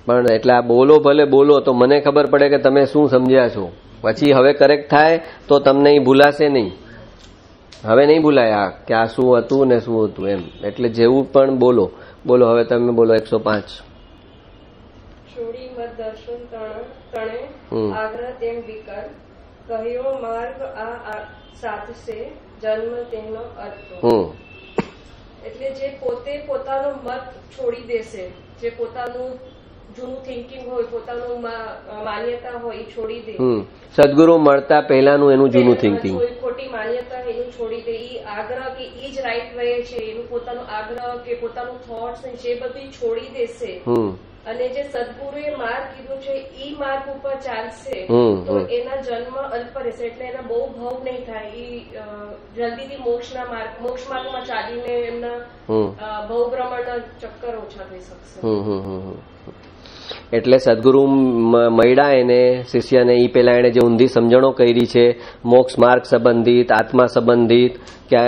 પણ એટલે આ બોલો ભલે બોલો તો મને ખબર પડે કે તમે શું સમજ્યા છો. પછી હવે કરેક્ટ થાય તો તમને ભૂલાશે નહીં. હવે નહીં ભૂલાય આ કે આ શું હતું ને શું હતું એમ. એટલે જેવું પણ બોલો. બોલો હવે તમે બોલો 105.
છોડી મત દર્શન તણે આગ્રહ તેમ વિકર કહ્યો માર્ગ આ સાધશે જન્મ તેનો અર્થ. એટલે જે પોતે પોતાનો મત છોડી દેશે, જે પોતાનું જૂનું થિંકિંગ હોય, પોતાનું માન્યતા હોય એ છોડી દે.
સદગુરુ મળતા પહેલાનું એનું જૂનું થિંકિંગ,
ખોટી માન્યતા એનું છોડી દે. એ આગ્રહ કે એ જ રાઈટ વે છે, એનું પોતાનું આગ્રહ કે પોતાનું થોટ્સ છે એ બધું છોડી દેશે. અને જે સદગુરુએ માર્ગ કીધું છે એ માર્ગ ઉપર ચાલશે તો એના જન્મ અલ્પ રહેશે. એટલે એના બહુ ભોગ નહીં થાય. એ જલ્દીથી મોક્ષ માર્ગમાં ચાલીને એમના ભવભ્રમણના ચક્કર ઓછા થઈ શકશે.
એટલે સદગુરુ મળ્યા એને શિષ્યને એ પેલા એને જે ઊંધી સમજણો કરી છે, મોક્ષ માર્ગ સંબંધિત, આત્મા સંબંધિત, કે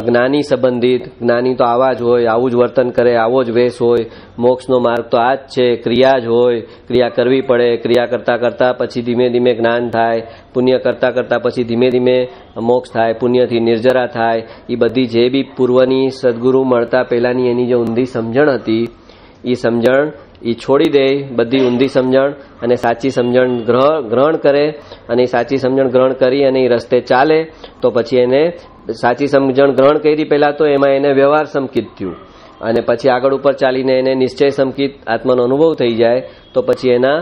જ્ઞાની સંબંધિત. જ્ઞાની તો આવા જ હોય, આવું જ વર્તન કરે, આવો જ વેશ હોય. મોક્ષનો માર્ગ તો આ જ છે, ક્રિયા જ હોય, ક્રિયા કરવી પડે. ક્રિયા કરતા કરતા પછી ધીમે ધીમે જ્ઞાન થાય, પુણ્ય કરતા કરતા પછી ધીમે ધીમે મોક્ષ થાય, પુણ્યથી નિર્જરા થાય. એ બધી જે બી પૂર્વની સદગુરુ મળતા પહેલાની એની જે ઊંધી સમજણ હતી એ સમજણ એ છોડી દે, બધી ઊંધી સમજણ, અને સાચી સમજણ ગ્રહણ કરે. અને એ સાચી સમજણ ગ્રહણ કરી અને એ રસ્તે ચાલે તો પછી એને સાચી સમજણ ગ્રહણ કરી પહેલા તો એમાં એને વ્યવહાર સંકિત થયું, અને પછી આગળ ઉપર ચાલીને એને નિશ્ચય સંકિત આત્માનો અનુભવ થઈ જાય તો પછી એના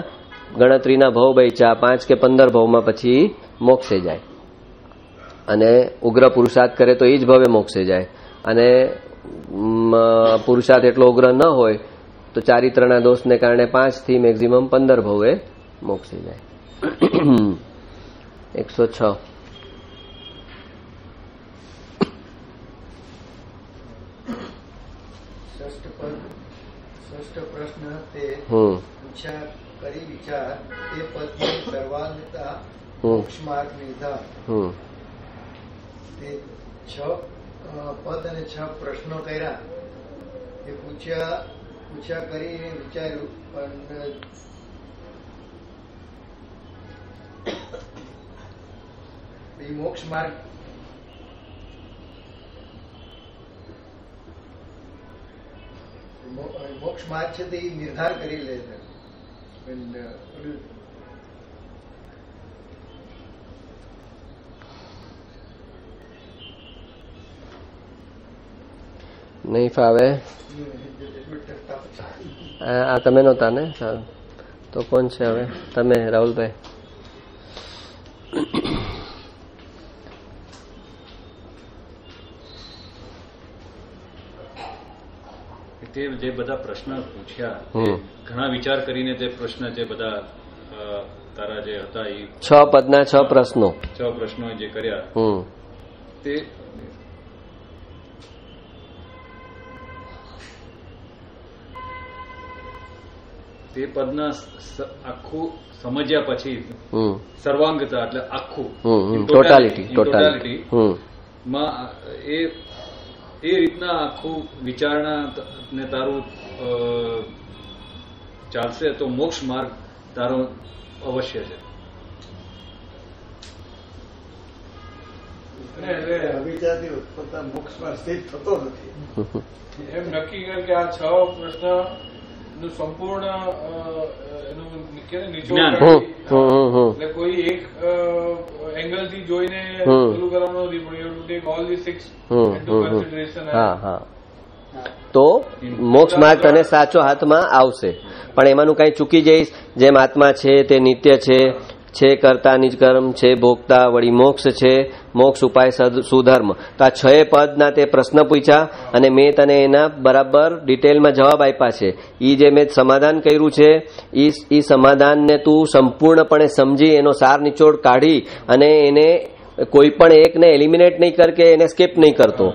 ગણતરીના ભવ બૈચા 5 કે 15 ભવમાં પછી મોક્ષે જાય. અને ઉગ્ર પુરુષાર્થ કરે તો એ જ ભવે મોક્ષે જાય. અને પુરુષાર્થ એટલો ઉગ્ર ન હોય તો ચારિત્રના દોષને કારણે 5 થી મેક્સિમમ 15 ભવે મોક્ષે જાય. 106.
ષષ્ઠ પ્રશ્ન તે પૂછ્યા કરી વિચાર તે પદની સર્વાંગતા મોક્ષ માર્ગ નિર્ધાર. તે 6 પદ અને 6 પ્રશ્નો કર્યા. એ પૂછ્યા કરીને વિચાર્યું, પણ મોક્ષ માર્ગ છે તે નિર્ધાર કરી લે છે.
નહીં ફાવે આ તમે નહોતા ને? તો કોણ છે હવે? તમે રાહુલભાઈ.
તે જે બધા પ્રશ્ન પૂછ્યા ઘણા વિચાર કરીને તે પ્રશ્ન જે બધા તારા જે હતા એ
6 પદના 6 પ્રશ્નો
6 પ્રશ્નો જે કર્યા તે પદના આખું સમજ્યા પછી સર્વાંગતા એટલે આખું ટોટાલિટી માં એ રીતના આખું વિચારણા ને તારું ચાલશે તો મોક્ષ માર્ગ તારો અવશ્ય છે.
અવિચારથી ઉત્પન્ન મોક્ષમાં સ્થિત થતો નથી
એમ નક્કી કરે કે આ 6 પ્રશ્ન નું સંપૂર્ણ એટલે કોઈ એક એંગલ થી જોઈને પેલું કરવાનું નથી પણ you take all the 6 into consideration.
તો મોક્ષ માર્ગ તને સાચો હાથમાં આવશે. પણ એમાંનું કઈ ચૂકી જઈશ, જેમ આત્મા છે તે નિત્ય છે કરતા નિજ કર્મ છે ભોગતા વળી મોક્ષ છે મોક્ષ ઉપાય સુધર્મ. તો આ 6 પદના તે પ્રશ્ન પૂછ્યા અને મેં તને એના બરાબર ડિટેલમાં જવાબ આપ્યા છે. ઈ જે મેં સમાધાન કર્યું છે ઈ સમાધાનને તું સંપૂર્ણપણે સમજી એનો સાર નિચોડ કાઢી અને એને કોઈ પણ એકને એલિમિનેટ નહીં કર કે એને સ્કીપ નહીં કરતો.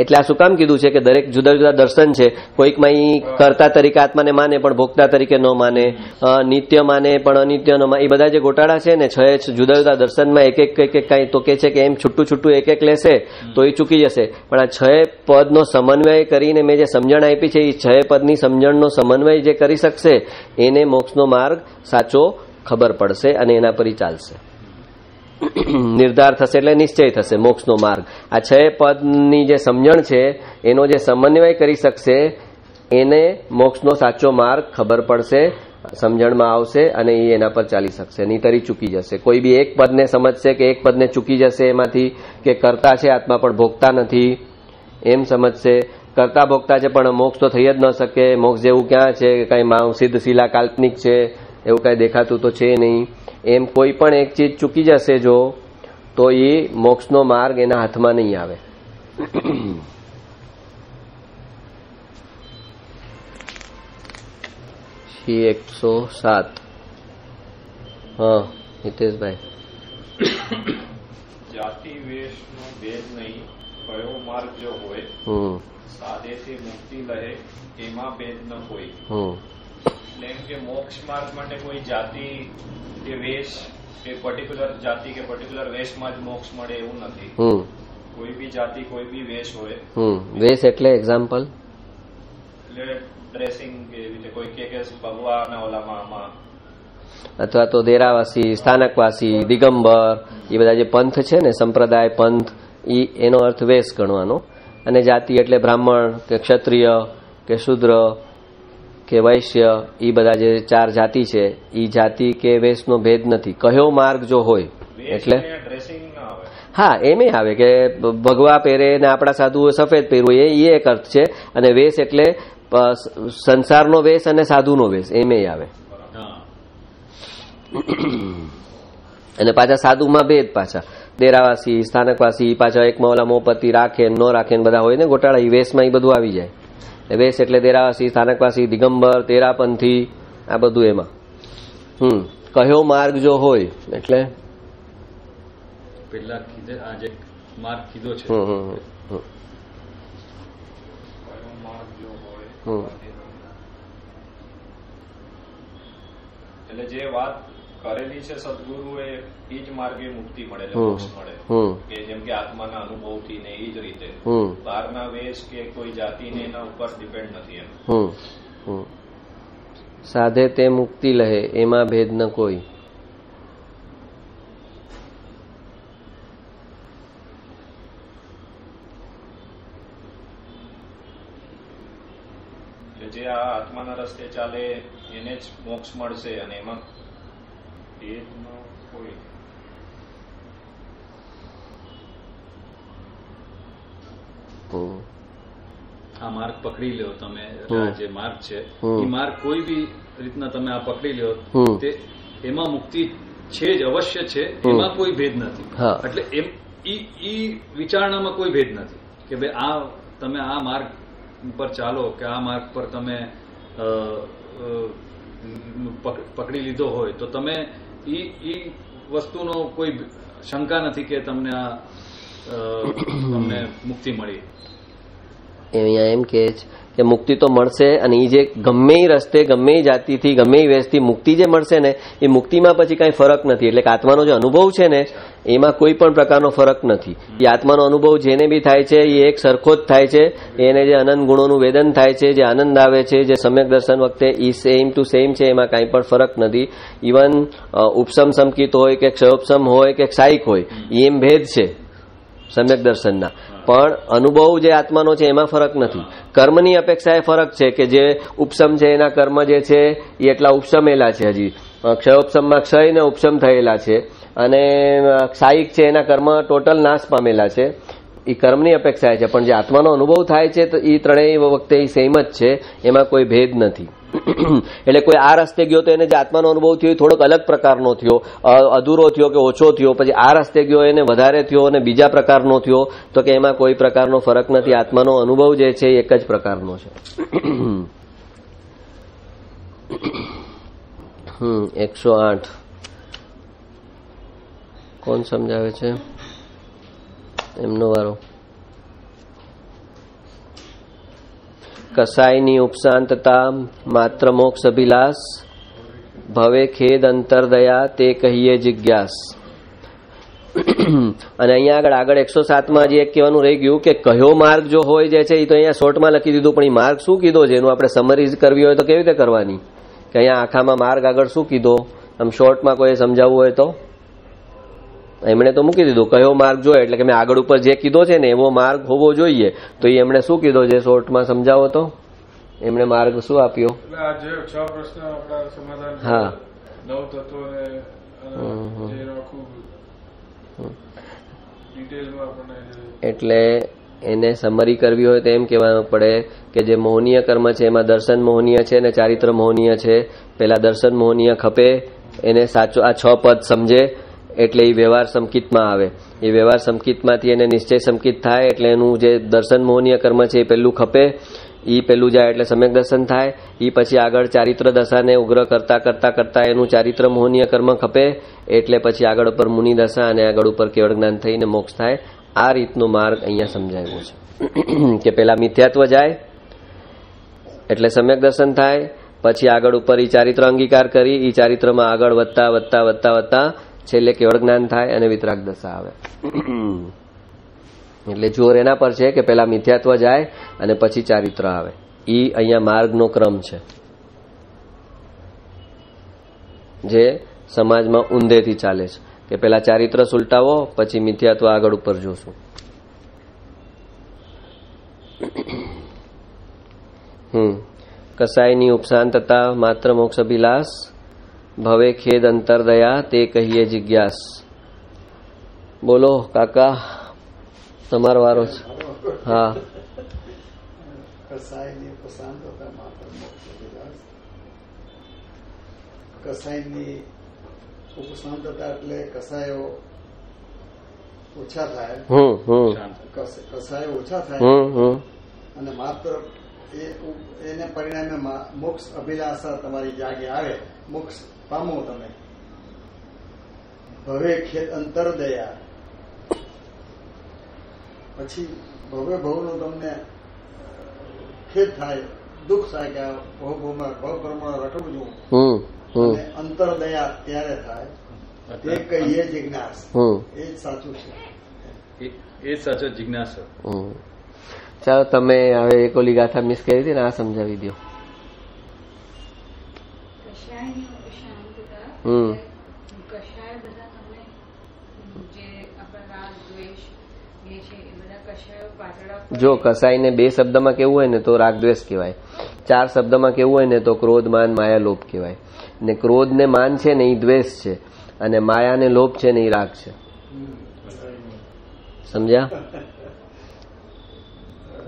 એટલે આ શું કામ કીધું છે કે દરેક જુદા જુદા દર્શન છે. કોઈકમાં ઈ કરતા તરીકે આત્માને માને પણ ભોગતા તરીકે ન માને, નિત્ય માને પણ અનિત્ય ન માને. એ બધા જે ગોટાળા છે ને 6 જુદા જુદા દર્શનમાં એક કઈ તો કે છે કે એમ છૂટું એક લેશે તો એ ચૂકી જશે. પણ આ 6 પદનો સમન્વય કરીને મેં જે સમજણ આપી છે એ 6 પદની સમજણનો સમન્વય જે કરી શકશે એને મોક્ષનો માર્ગ સાચો ખબર પડશે અને એના પર ચાલશે. નિર્ધાર થશે એટલે નિશ્ચય થશે મોક્ષનો માર્ગ. આ 6 પદની જે સમજણ છે એનો જે સમન્વય કરી શકશે એને મોક્ષનો સાચો માર્ગ ખબર પડશે, સમજણમાં આવશે અને એ એના પર ચાલી શકશે. નહીંતરી ચૂકી જશે. કોઈ બી એક પદને સમજશે કે એક પદને ચૂકી જશે એમાંથી કે કરતા છે આત્મા પણ ભોગતા નથી એમ સમજશે. કરતા ભોગતા છે પણ મોક્ષ તો થઈ જ ન શકે. મોક્ષ જેવું ક્યાં છે, કઈ સિદ્ધ શિલા કાલ્પનિક છે એવું કઈ દેખાતું તો છે નહીં. એમ કોઈ પણ એક ચીજ ચૂકી જશે જો તો એ મોક્ષનો માર્ગ એના હાથમાં નહીં આવે. 107. હા હિતેશભાઈ.
જાતિ વેશનો ભેદ નહીં કયો માર્ગ જો હોય સાદેથી મુક્તિ લહે એમાં ભેદ ન કોઈ. એમ કે મોક્ષ માર્ગ માટે કોઈ જાતિ કે વેશ કે પર્ટિક્યુલર જાતિ કે પર્ટિક્યુલર વેશમાં જ મોક્ષ મળે એવું નથી. કોઈ બી જાતિ કોઈ બી વેશ હોય.
વેશ એટલે એક્ઝામ્પલ
એટલે ડ્રેસિંગ કે રીતે કોઈ કે ભગવાના ઓલામાં
અથવા તો દેરાવાસી, સ્થાનકવાસી, દિગંબર એ બધા જે પંથ છે ને સંપ્રદાય પંથ એનો અર્થ વેશ ગણવાનો. અને જાતિ એટલે બ્રાહ્મણ કે ક્ષત્રિય કે શૂદ્ર કે વૈશ્ય એ બધા જે 4 જાતિ છે એ જાતિ કે વેશનો ભેદ નથી. કયો માર્ગ જો હોય એટલે હા એમ આવે કે ભગવા પહેરે ને આપણા સાધુઓ સફેદ પહેરવું એ એક અર્થ છે. અને વેશ એટલે સંસારનો વેશ અને સાધુનો વેશ એમ આવે. અને પાછા સાધુમાં ભેદ પાછા દેરાવાસી સ્થાનકવાસી પાછા એકમાં ઓલા મોપતિ રાખે ન રાખે બધા હોય ને ગોટાળા એ વેશમાં એ બધું આવી જાય. વેશ એટલે દેરાવાસી સ્થાનકવાસી દિગંબર તેરાપંથી આ બધું એમાં. કયો માર્ગ જો હોય એટલે
પેલા આ જે માર્ગ કીધો છે
એટલે જે વાત કરેલી છે સદગુરુએ એ જ માર્ગે મુક્તિ મળે મોક્ષ મળે કે જેમ કે આત્માના અનુભવથી ને એ જ રીતે બહારના વેશ કે કોઈ જાતિને એના ઉપર ડિપેન્ડ નથી એમ.
સાધે તે મુક્તિ લહે એમાં ભેદ ન કોઈ.
જે આ આત્માના રસ્તે ચાલે એને જ મોક્ષ મળશે અને એમાં ભેદ ન કોઈ.
આ માર્ગ પકડી લ્યો તમે. જે માર્ગ છે એ માર્ગ કોઈ બી રીતના તમે આ પકડી લ્યો તે એમાં મુક્તિ છે જ અવશ્ય છે. એમાં કોઈ ભેદ નથી. એટલે એમ ઈ વિચારણામાં કોઈ ભેદ નથી કે ભાઈ આ તમે આ માર્ગ પર ચાલો કે આ માર્ગ પર તમે પકડી લીધો હોય તો તમે ઈ વસ્તુનો કોઈ શંકા નથી કે તમને મુક્તિ મળી.
અહીંયા એમ કે મુક્તિ તો મળશે, અને એ જે ગમે રસ્તે ગમે જાતિથી ગમે વેશથી મુક્તિ જે મળશે ને એ મુક્તિમાં પછી કઈ ફરક નથી. એટલે કે આત્માનો જે અનુભવ છે ને એમાં કોઈ પણ પ્રકારનો ફરક નથી. એ આત્માનો અનુભવ જેને બી થાય છે એ એક સરખો જ થાય છે. એને જે અનંત ગુણોનું વેદન થાય છે, જે આનંદ આવે છે, જે સમ્યક દર્શન વખતે એ સેમ ટુ સેમ છે, એમાં કાંઈ પણ ફરક નથી. ઇવન ઉપસમ સમકિત હોય કે ક્ષયોપસમ હોય કે ક્ષાયિક હોય એમ ભેદ છે સમ્યક દર્શનના, પણ અનુભવ જે આત્માનો છે એમાં ફરક નથી. કર્મની અપેક્ષાએ ફરક છે કે જે ઉપસમ છે એના કર્મ જે છે એ એટલા ઉપસમેલા છે, હજી ક્ષયોપસમમાં ક્ષય ને ઉપસમ થયેલા છે, અને ક્ષાયિક છે એના કર્મ ટોટલ નાશ પામેલા છે. એ કર્મની અપેક્ષાએ છે, પણ જે આત્માનો અનુભવ થાય છે તો એ ત્રણેય વખતે સેમ જ છે, એમાં કોઈ ભેદ નથી. એટલે કોઈ આ રસ્તે ગયો તો એને જે આત્માનો અનુભવ થયો એ થોડોક અલગ પ્રકારનો થયો, અધૂરો થયો કે ઓછો થયો. પછી આ રસ્તે ગયો એને વધારે થયો અને બીજા પ્રકારનો થયો, તો કે એમાં કોઈ પ્રકારનો ફરક નથી. આત્માનો અનુભવ જે છે એક જ પ્રકારનો છે. 108 કોણ સમજાવે છે? એમનો વારો. કસાયની ઉપશાંતતા માત્ર મોક્ષ અભિલાષ, ભવે ખેદ અંતરદયા તે કહીએ જિજ્ઞાસ. અને અહીંયા આગળ 107માં જે એક કહેવાનું રહી ગયું કે કયો માર્ગ જો હોય જે છે એ તો અહીંયા શોર્ટમાં લખી દીધું, પણ એ માર્ગ શું કીધો છે એનું આપણે સમરીઝ કરવી હોય તો કેવી રીતે કરવાની? કે અહીંયા આખામાં માર્ગ આગળ શું કીધો, આમ શોર્ટમાં કોઈ સમજાવવું હોય તો એમણે તો મૂકી દીધું કયો માર્ગ જોઈએ, એટલે કે મેં આગળ ઉપર જે કીધો છે ને એવો માર્ગ હોવો જોઈએ. તો એ એમણે શું કીધો છે શોર્ટમાં સમજાવો તો? એમણે માર્ગ શું આપ્યો? હા, એટલે એને સમરી કરવી હોય તો એમ કહેવાનું પડે કે જે મોહનીય કર્મ છે એમાં દર્શન મોહનીય છે અને ચારિત્ર મોહનીય છે. પેલા દર્શન મોહનીય ખપે, એને સાચો આ 6 પદ સમજે એટલે એ વ્યવહાર સંકિતમાં આવે. એ વ્યવહાર સંકિતમાંથી એને નિશ્ચય સંકિત થાય, એટલે એનું જે દર્શન મોહનીય કર્મ છે એ પેલું ખપે, એ પેલું જાય એટલે સમ્યક દર્શન થાય. એ પછી આગળ ચારિત્ર દશાને ઉગ્ર કરતા કરતા કરતા એનું ચારિત્ર મોહનીય કર્મ ખપે, એટલે પછી આગળ ઉપર મુનિ દશા અને આગળ ઉપર કેવળ જ્ઞાન થઈને મોક્ષ થાય. આ રીતનો માર્ગ અહીંયા સમજાવ્યો છે કે પેલા મિથ્યાત્વ જાય એટલે સમ્યક દર્શન થાય, પછી આગળ ઉપર એ ચારિત્ર અંગીકાર કરી એ ચારિત્રમાં આગળ વધતા વધતા વધતા વધતા છેલ્લે કેવળ જ્ઞાન થાય અને વિતરાગ દશા આવે. એટલે જોર એના પર છે કે પેલા મિથ્યાત્વ જાય અને પછી ચારિત્ર આવે. એ અહીંયા માર્ગનો ક્રમ છે જે સમાજમાં ઊંધેથી ચાલે છે કે પેલા ચારિત્ર સુલટાવો પછી મિથ્યાત્વ આગળ ઉપર જોશું. કસાયની ઉપશાંતતા માત્ર મોક્ષ અભિલાષ, ભવે ખેદ અંતરદયા તે કહીએ જિજ્ઞાસ. બોલો કાકા, તમારો વારો છે. હા,
કસાયની ઉપશાંતતા માત્ર મોક્ષ અભિલાષ. કસાયની ઉપશાંતતા એટલે કસાયો ઓછા થાય, કસાયો ઓછા થાય અને માત્ર એને પરિણામે મોક્ષ અભિલાષા તમારી જાગે આવે, મોક્ષ પામો તમે. ભવે ખેદ અંતરદયા, પછી ભવે ભવનું તમને ખેદ થાય, દુઃખ થાય કે ભવમાં ભવ કર્મમાં રખડું છું, અને અંતરદયા ત્યારે થાય તે કહીએ જિજ્ઞાસ. એ જ સાચું છે,
એ જ સાચો જિજ્ઞાસ.
ચાલો તમે હવે એક ઓલી ગાથા મિસ કરી હતી ને, આ સમજાવી દો. જો કસાઈને 2 શબ્દમાં કેવું હોય ને તો રાગ દ્વેષ કહેવાય, 4 શબ્દમાં કેવું હોય ને તો ક્રોધ માન માયા લોભ કહેવાય. ને ક્રોધ ને માન છે ને એ દ્વેષ છે, અને માયા ને લોભ છે ને એ રાગ છે. સમજ્યા?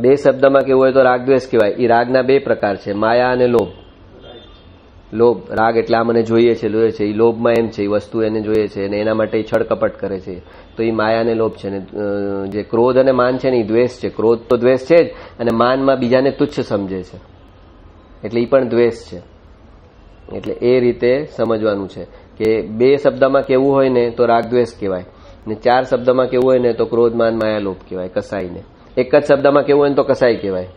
2 શબ્દમાં કેવું હોય તો રાગ દ્વેષ કહેવાય. એ રાગના 2 પ્રકાર છે, માયા અને લોભ. લોભ, રાગ એટલે આ મને જોઈએ છે એ લોભમાં એમ છે, એ વસ્તુ એને જોઈએ છે અને એના માટે એ છળકપટ કરે છે, તો એ માયાને લોભ છે. ને જે ક્રોધ અને માન છે ને એ દ્વેષ છે. ક્રોધ તો દ્વેષ છે જ, અને માનમાં બીજાને તુચ્છ સમજે છે, એટલે એ પણ દ્વેષ છે. એટલે એ રીતે સમજવાનું છે કે 2 શબ્દમાં કેવું હોય ને તો રાગ દ્વેષ કહેવાય, ને 4 શબ્દમાં કેવું હોય ને તો ક્રોધ માન માયા લોભ કહેવાય, કસાઈને. એક જ શબ્દમાં કેવું હોય ને તો કસાઈ કહેવાય,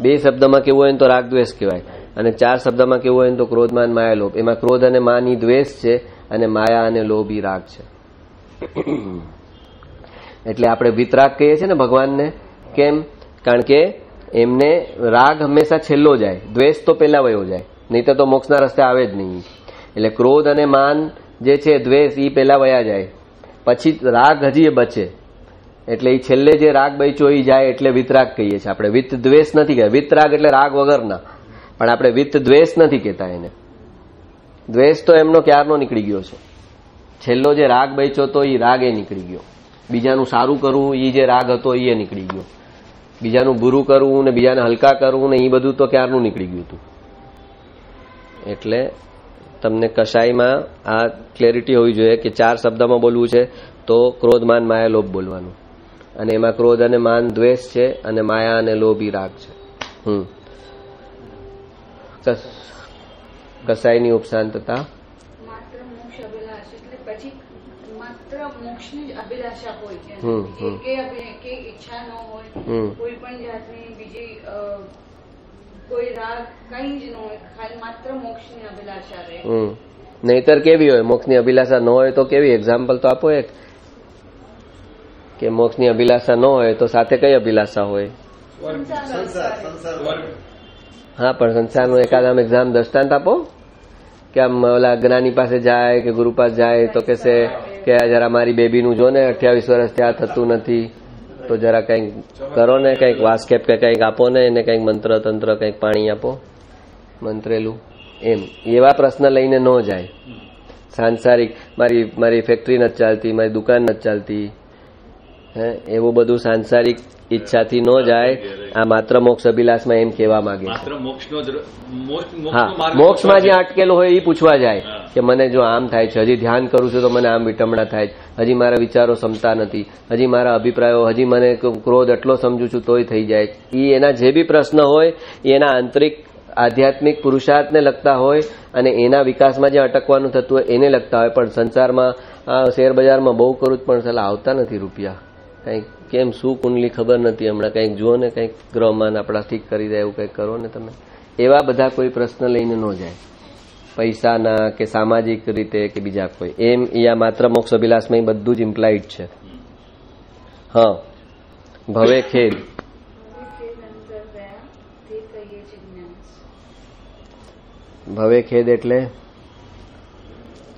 2 શબ્દમાં કેવું હોય ને તો રાગ દ્વેષ કહેવાય, અને 4 શબ્દમાં કેવું હોય ને તો ક્રોધ માન માયા લોભ. એમાં ક્રોધ અને માન ઈ દ્વેષ છે, અને માયા અને લોભ ઈ રાગ છે. એટલે આપણે વિતરાગ કહીએ છીએ ને ભગવાનને. કેમ? કારણ કે એમને રાગ હંમેશા છેલ્લો જાય, દ્વેષ તો પહેલા વયો જાય, નહીં તો મોક્ષના રસ્તે આવે જ નહીં. એટલે ક્રોધ અને માન જે છે, દ્વેષ, એ પહેલા વયા જાય, પછી રાગ હજી એ બચે. એટલે એ છેલ્લે જે રાગ બચ્યો એ જાય, એટલે વિતરાગ કહીએ છીએ આપણે. વિત દ્વેષ નથી કહેવાય. વિતરાગ એટલે રાગ વગરના, પણ આપણે વિત દ્વેષ નથી કહેતા એને. દ્વેષ તો એમનો ક્યારનો નીકળી ગયો છે. છેલ્લો જે રાગ બચ્યો તો એ રાગ એ નીકળી ગયો. બીજાનું સારું કરવું એ જે રાગ હતો એ નીકળી ગયો. બીજાનું બુરું કરવું ને બીજાને હલકા કરવું ને એ બધું તો ક્યારનું નીકળી ગયું હતું. એટલે તમને કશાયમાં આ ક્લેરિટી હોવી જોઈએ કે 4 શબ્દમાં બોલવું છે તો ક્રોધ માન માયા લોભ બોલવાનું, અને એમાં ક્રોધ અને માન દ્વેષ છે, અને માયા અને લોભ ઈ રાગ છે. કસાયની ઉપશાંતતા
માત્ર મોક્ષ અભિલાષા, એટલે પછી માત્ર મોક્ષની જ અભિલાષા હોય કે ઈચ્છા ન હોય, કોઈ પણ જાતની બીજી કોઈ રાગ કઈ જ ન હોય, ખાલી માત્ર મોક્ષની અભિલાષા રહે.
નહીતર કેવી હોય? મોક્ષની અભિલાષા ન હોય તો કેવી? એક્ઝામ્પલ તો આપો એક, કે મોક્ષની અભિલાષા ન હોય તો સાથે કઈ અભિલાષા હોય? હા, પણ સંસારનું એકાદ આમ એક્ઝામ દ્રષ્ટાંત આપો કે આમ ઓલા જ્ઞાની પાસે જાય કે ગુરુ પાસે જાય તો કહેશે કે જરા મારી બેબીનું જો ને 28 વર્ષ ત્યાં થતું નથી, તો જરા કંઈક કરો ને, કંઈક વાસ્કેપ કે કંઈક આપો ને એને, કંઈક મંત્ર તંત્ર કંઈક પાણી આપો મંત્રેલું. એમ એવા પ્રશ્ન લઈને ન જાય. સાંસારિક મારી ફેક્ટરી નથી ચાલતી, મારી દુકાન નથી ચાલતી, એવું બધું સાંસારિક ઈચ્છાથી ન જાય. આ માત્ર મોક્ષ અભિલાષમાં એમ કહેવા માંગે છે. મોક્ષમાં જ્યાં અટકેલું હોય એ પૂછવા જાય કે મને જો આમ થાય છે, હજી ધ્યાન કરું છું તો મને આમ વિટમણા થાય છે, હજી મારા વિચારો સમતા નથી, હજી મારા અભિપ્રાયો, હજી મને ક્રોધ એટલો સમજુ છું તોય થઈ જાય. એ એના જે બી પ્રશ્ન હોય એ એના આંતરિક આધ્યાત્મિક પુરુષાર્થને લગતા હોય, અને એના વિકાસમાં જે અટકવાનું થતું હોય એને લગતા હોય. પણ સંસારમાં શેર બજારમાં બહુ કરું પણ સલાહ આવતા નથી રૂપિયા, કંઈક કેમ શું કુંડલી ખબર નથી, હમણાં કંઈક જુઓ ને, કંઈક ગ્રહમાન આપણા ઠીક કરી દે એવું કંઈક કરો ને તમે. એવા બધા કોઈ પ્રશ્ન લઈને ન જાય, પૈસાના કે સામાજિક રીતે કે બીજા કોઈ. એમ આ માત્ર મોક્ષ અભિલાષમાં બધું જ ઇમ્પ્લાઇડ છે. હા, ભવે ખેદ. ભવે ખેદ એટલે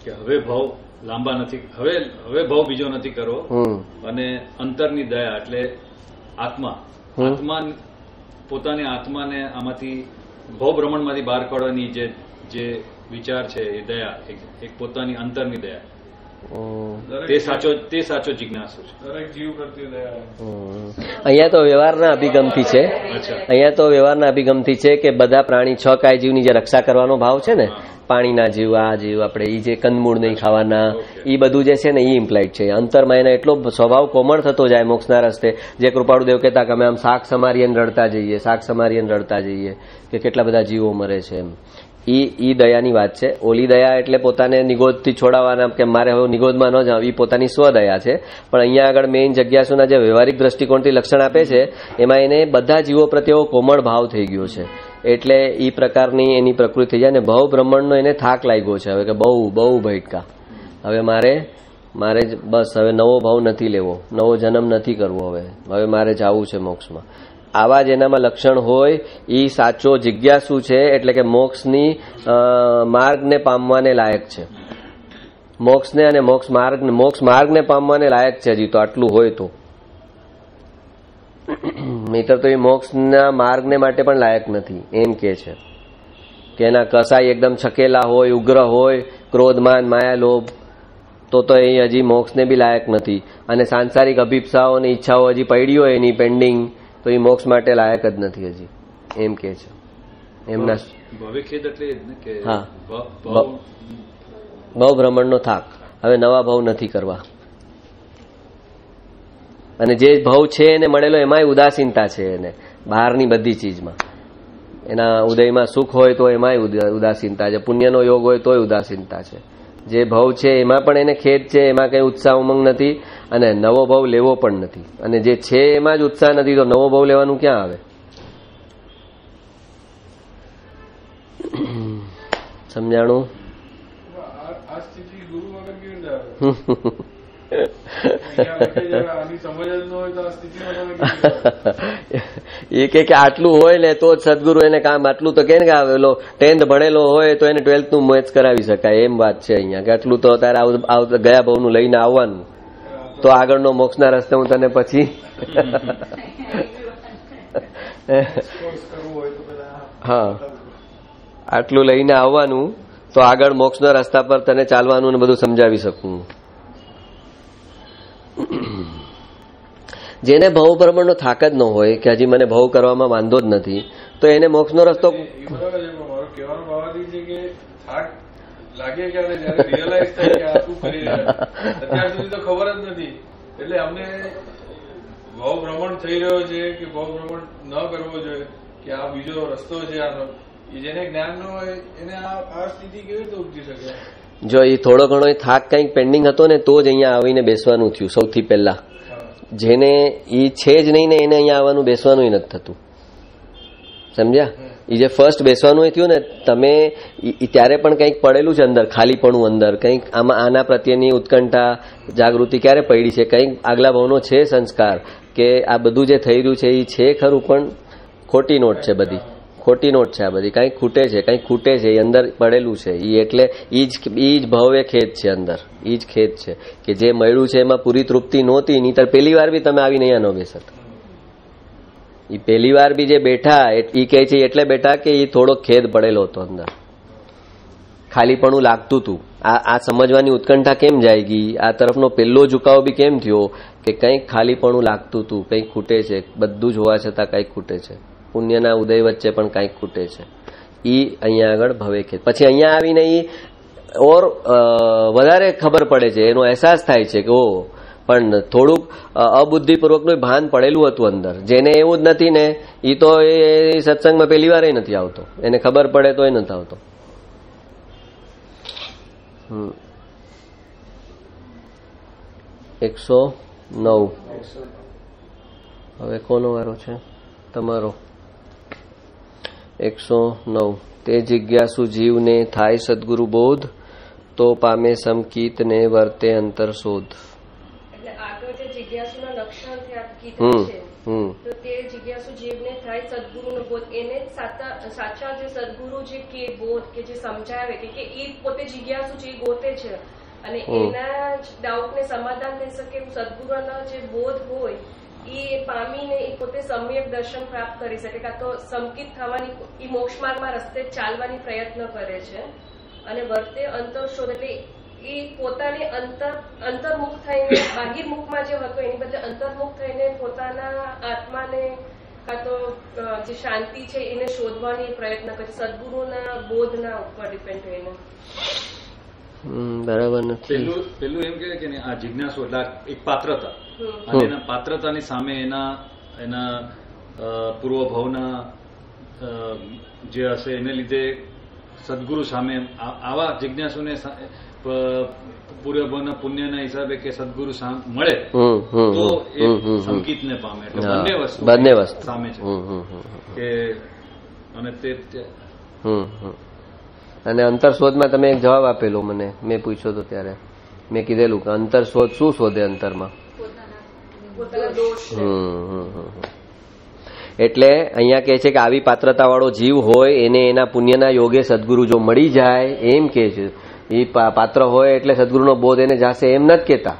કે હવે ભાવ લાંબા નથી, હવે ભાવ બીજો નથી કરવો, અને અંતરની દયા એટલે આત્મા પોતાની આત્માને આમાંથી ભાવ ભ્રમણમાંથી બહાર કાઢવાની જે વિચાર છે એ દયા, એક પોતાની અંતરની દયા, તે સાચો જિજ્ઞાસુ છે.
દરેક જીવ પ્રત્યે દયા.
અહીંયા તો વ્યવહારના અભિગમથી છે. અહીંયા તો વ્યવહારના અભિગમથી છે કે બધા પ્રાણી 6 કાય જીવની જે રક્ષા કરવાનો ભાવ છે ને, પાણીના જીવ, આ જીવ, આપણે એ જે કંદમૂળ નહીં ખાવાના, એ બધું જે છે ને એ ઇમ્પ્લાઇડ છે. અંતરમાં એનો એટલો સ્વભાવ કોમળ થતો જાય મોક્ષના રસ્તે. જે કૃપાળુદેવ કહેતા કે અમે આમ શાક સમારીને રડતા જઈએ કે કેટલા બધા જીવો મરે છે એમ. ઈ દયાની વાત છે. ઓલી દયા એટલે પોતાને નિગોદથી છોડાવવાના, કે મારે હવે નિગોદમાં ન જાવ, એ પોતાની સ્વદયા છે. પણ અહીંયા આગળ મેઇન જગ્યાસુના જે વ્યવહારિક દ્રષ્ટિકોણથી લક્ષણ આપે છે એમાં એને બધા જીવો પ્રત્યે કોમળ ભાવ થઈ ગયો છે. એટલે એ પ્રકારની એની પ્રકૃતિ થઈ જાય. ને ભાવ બ્રહ્માંડનો એને થાક લાગ્યો છે હવે, કે બહુ ભટકા, હવે મારે બસ હવે નવો ભાવ નથી લેવો, નવો જન્મ નથી કરવો, હવે મારે જવું છે મોક્ષમાં. આવા જ એનામાં લક્ષણ હોય એ સાચો જિજ્ઞાસુ છે. એટલે કે મોક્ષની માર્ગને પામવાને લાયક છે. મોક્ષને અને મોક્ષ માર્ગને પામવાને લાયક છે હજી તો, આટલું હોય તો. નહીતર તો એ મોક્ષના માર્ગને માટે પણ લાયક નથી એમ કે છે. કે એના કસાઈ એકદમ છકેલા હોય, ઉગ્ર હોય, ક્રોધમાન માયા લોભ, તો એ હજી મોક્ષને બી લાયક નથી. અને સાંસારિક અભિપ્સાઓ અને ઈચ્છાઓ હજી પડી હોય એની પેન્ડિંગ, તો એ મોક્ષ માટે લાયક જ નથી હજી એમ કે છે. એમના
ભવખેદ એટલે કે
હા, ભવ ભ્રમણનો થાક. હવે નવા ભવ નથી કરવા. અને જે ભવ છે એને મળેલો એમાંય ઉદાસીનતા છે. એને બહારની બધી ચીજમાં, એના ઉદયમાં સુખ હોય તો એમાંય ઉદાસીનતા છે, પુણ્યનો યોગ હોય તોય ઉદાસીનતા છે. જે ભવ છે એમાં પણ એને ખેદ છે, એમાં કઈ ઉત્સાહ ઉમંગ નથી, અને નવો ભવ લેવો પણ નથી. અને જે છે એમાં જ ઉત્સાહ નથી તો નવો ભવ લેવાનું ક્યાં આવે? સમજાણું?
આ સ્થિતિ ગુરુ વગર કેવી રીતે આવે?
એ કે આટલું હોય ને તો જ સદગુરુ એને કામ. આટલું તો કે આવેલો 10th ભણેલો હોય તો એને 12th નું મેચ કરાવી શકાય, એમ વાત છે અહીંયા. કે આટલું તો તારે ગયા ભાવનું લઈને આવવાનું, તો આગળનો મોક્ષના રસ્તે હું તને પછી હા, આટલું લઈને આવવાનું તો આગળ મોક્ષના રસ્તા પર તને ચાલવાનું ને બધું સમજાવી શકું. જેને ભવ ભ્રમણનો થાક જ ન હોય કે હજી મને ભવ કરવામાં વાંધો જ નથી, તો એને મોક્ષનો રસ્તો
મારો કહેવાનો ભાવ છે કે થાક લાગે ક્યારે જયારે રિયલાઇઝ થાય કે આ શું કરી રહ્યા, અત્યાર સુધી તો ખબર જ નથી. એટલે અમને ભવ ભ્રમણ થઈ રહ્યો છે કે ભવ ભ્રમણ ન કરવો જોઈએ, કે આ બીજો રસ્તો છે આનો, જેને જ્ઞાન ન હોય એને આ સ્થિતિ કેવી રીતે ઉપજી શકે?
જો એ થોડો ઘણો થાક કંઈક પેન્ડિંગ હતો ને તો જ અહીંયા આવીને બેસવાનું થયું સૌથી પહેલા. જેને ઈ છે જ નહીં ને એને અહીંયા આવવાનું બેસવાનું નથી થતું. સમજ્યા? એ જે ફર્સ્ટ બેસવાનું થયું ને તમે, ત્યારે પણ કંઈક પડેલું છે અંદર, ખાલીપણું અંદર, કંઈક આમાં આના પ્રત્યેની ઉત્કંઠા જાગૃતિ ક્યારે પડી છે, કંઈક આગલા ભાવનો છે સંસ્કાર કે આ બધું જે થઈ રહ્યું છે એ છે ખરું, પણ ખોટી નોટ છે બધી, ખોટી નોટ છે આ બધી, કંઈક ખૂટે છે, કંઈક ખૂટે છે, એ અંદર પડેલું છે. એ એટલે ઈ જ ભવે ખેદ છે અંદર, ઈ જ ખેદ છે કે જે મળ્યું છે એમાં પૂરી તૃપ્તિ નહોતી. નહીંતર પહેલી વાર બી તમે આવીને અહીંયા ન બેસત. એ પહેલી વાર બી જે બેઠા એ કહે છે એટલે બેઠા કે એ થોડો ખેદ પડેલો હતો અંદર, ખાલીપણું લાગતું હતું. આ સમજવાની ઉત્કંઠા કેમ જાય ગઈ, આ તરફનો પહેલો ઝુકાવ બી કેમ થયો કે કંઈક ખાલીપણું લાગતું હતું, કંઈક ખૂટે છે, બધું જ હોવા છતાં કંઈક ખૂટે છે, પુણ્યના ઉદય વચ્ચે પણ કંઈક ખૂટે છે. ઈ અહીંયા આગળ ભવે ખેદ. પછી અહીંયા આવીને ઈ ઓર વધારે ખબર પડે છે, એનો અહેસાસ થાય છે કે ઓ પણ થોડુંક અબુદ્ધિપૂર્વકનું ભાન પડેલું હતું અંદર. જેને એવું જ નથી ને એ તો એ સત્સંગમાં પહેલી વાર નથી આવતો, એને ખબર પડે તોય નથી આવતો. 109. હવે કોનો વારો છે? તમારો. 109. તે જિજ્ઞાસુ જીવને થાય સદગુરુ બોધ, તો પામે સમકીત ને વર્તે અંતર શોધ.
એટલે આગળ જે જિજ્ઞાસુના લક્ષણ કીધું છે, તો તે જિજ્ઞાસુ જીવને થાય સદગુરુનો બોધ, એને સાચા જે સદગુરુ જે કે બોધ કે જે સમજાવે કે એ પોતે જિજ્ઞાસુ છે, એ ગોતે છે, અને એના ડાઉટને સમાધાન થઈ શકે એવું સદગુરુના જે બોધ હોય એ પામીને એ પોતે સમ્યક દર્શન પ્રાપ્ત કરી શકે, કાં તો સંકિત થવાની, એ મોક્ષ માર્ગમાં રસ્તે ચાલવાની પ્રયત્ન કરે છે. અને વર્તે અંતરશોધ એટલે એ પોતાને અંતર્મુખ થઈને, બાહિર મુખમાં જે હતો એની બદલે અંતર્મુખ થઈને પોતાના આત્માને કાં તો જે શાંતિ છે એને શોધવાની પ્રયત્ન કરે, સદગુરુના બોધના ઉપર ડિપેન્ડ થઈને.
બરાબર નથી.
પેલું એમ કે આ જિજ્ઞાસુ એટલે એક પાત્રતા, અને એના પાત્રતાની સામે એના પૂર્વભાવના જે હશે એને લીધે સદગુરુ સામે આવા જિજ્ઞાસુને પૂર્વભાવના પુણ્યના હિસાબે કે સદગુરુ મળે તો એ સંકિતને પામે. એટલે બંને વસ્તુ સામે છે કે અને તે
અને અંતરશોધમાં તમે એક જવાબ આપેલો મને, મેં પૂછ્યો તો ત્યારે મેં કીધેલું કે અંતરશોધ શું શોધે અંતરમાં? એટલે અહીંયા કહે છે કે આવી પાત્રતા વાળો જીવ હોય એને એના પુણ્યના યોગે સદગુરુ જો મળી જાય, એમ કે છે. એ પાત્ર હોય એટલે સદગુરુનો બોધ એને જાશે એમ નથી કહેતા,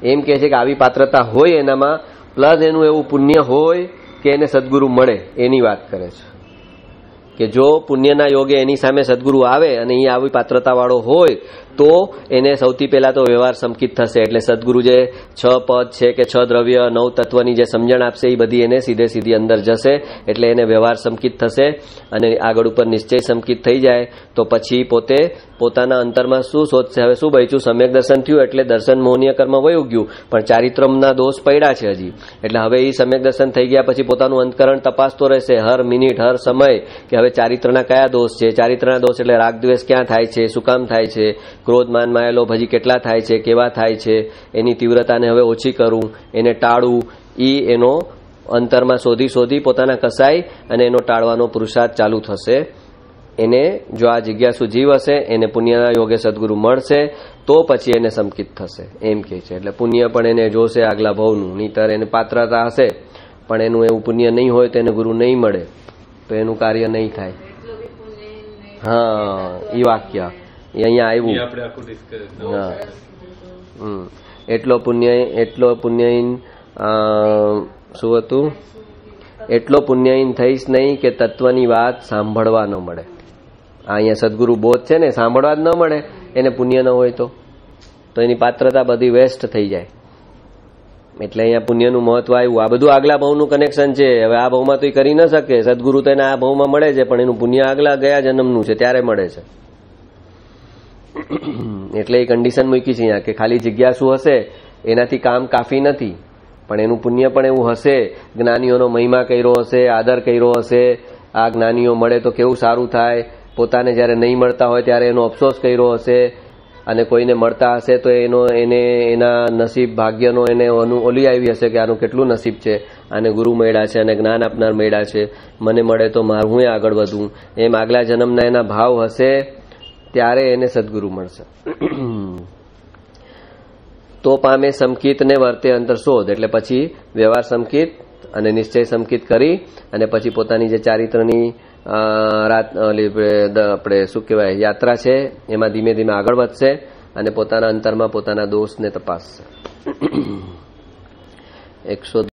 એમ કે છે કે આવી પાત્રતા હોય એનામાં, પ્લસ એનું એવું પુણ્ય હોય કે એને સદગુરુ મળે, એની વાત કરે છે. કે જો પુણ્યના યોગે એની સામે સદગુરુ આવે અને એ આવી પાત્રતા વાળો હોય તો એને સૌથી પહેલા તો વ્યવહાર સંકિત થશે. એટલે સદગુરુ જે 6 પદ છે કે 6 દ્રવ્ય 9 તત્વની જે સમજણ આપશે એ બધી એને સીધી અંદર જશે. એટલે એને વ્યવહાર સંકિત થશે અને આગળ ઉપર નિશ્ચય સંકિત થઈ જાય તો પછી પોતે પોતાના અંતરમાં શું શોધશે? હવે શું બચ્યું? સમ્યક દર્શન થયું એટલે દર્શન મોહનીય કર્મ વયું ગયું, પણ ચારિત્રમના દોષ પડ્યા છે હજી. એટલે હવે એ સમ્યક દર્શન થઈ ગયા પછી પોતાનું અંતકરણ તપાસતો રહેશે હર મિનિટ હર સમય કે હવે ચારિત્રના કયા દોષ છે. ચારિત્રના દોષ એટલે રાગ દ્વેષ ક્યાં થાય છે, શું કામ થાય છે, ક્રોધ માન માયા લોભ હજી કેટલા થાય છે, કેવા થાય છે, એની તીવ્રતાને હવે ઓછી કરું, એને ટાળવું. એનો અંતરમાં શોધી પોતાના કસાય અને એનો ટાળવાનો પુરુષાર્થ ચાલુ થશે. એને જો આ જિજ્ઞાસુ જીવ હશે એને પુણ્યના યોગે સદગુરુ મળશે તો પછી એને સંકિત થશે એમ કે છે. એટલે પુણ્ય પણ એને જોશે આગલા ભવનું, નહીતર એને પાત્રતા હશે પણ એનું એવું પુણ્ય નહીં હોય તો એને ગુરુ નહીં મળે તો એનું કાર્ય નહીં થાય. હા, એ વાક્ય અહીંયા આવ્યું. હા, એટલો પુણ્યહીન શું હતું? એટલો પુણ્યહીન થઈશ નહીં કે તત્વની વાત સાંભળવા ન મળે. અહીંયા સદગુરુ બોધ છે ને, સાંભળવા જ ન મળે એને પુણ્ય ન હોય તો એની પાત્રતા બધી વેસ્ટ થઈ જાય. એટલે અહીંયા પુણ્યનું મહત્વ આવ્યું. આ બધું આગલા ભાવનું કનેક્શન છે. હવે આ ભાવમાં તો એ કરી ન શકે. સદગુરુ તો એને આ ભાવમાં મળે છે પણ એનું પુણ્ય આગલા ગયા જન્મનું છે ત્યારે મળે છે. એટલે એ કન્ડિશન મૂકી છે અહીંયા કે ખાલી જિજ્ઞાસુ હશે એનાથી કામ કાફી નથી, પણ એનું પુણ્ય પણ એવું હશે, જ્ઞાનીઓનો મહિમા કર્યો હશે, આદર કર્યો હશે, આ જ્ઞાનીઓ મળે તો કેવું સારું થાય, પોતાને જ્યારે નહીં મળતા હોય ત્યારે એનો અફસોસ કર્યો હશે, અને કોઈને મળતા હશે તો એના નસીબ ભાગ્યનો એને ઓલી આવી હશે કે આનું કેટલું નસીબ છે, આને ગુરુ મળ્યા છે અને જ્ઞાન આપનાર મળ્યા છે, મને મળે તો હું આગળ વધું, એમ આગલા જન્મના એના ભાવ હશે ત્યારે એને સદગુરુ મળશે. તો પામે સંકિત ને વર્તે અંતર શોધ. એટલે પછી વ્યવહાર સંકિત અને નિશ્ચય સંકિત કરી અને પછી પોતાની જે ચારિત્રની આપણે શું કહેવાય યાત્રા છે એમાં ધીમે ધીમે આગળ વધશે અને પોતાના અંતરમાં પોતાના દોષને તપાસશે. 100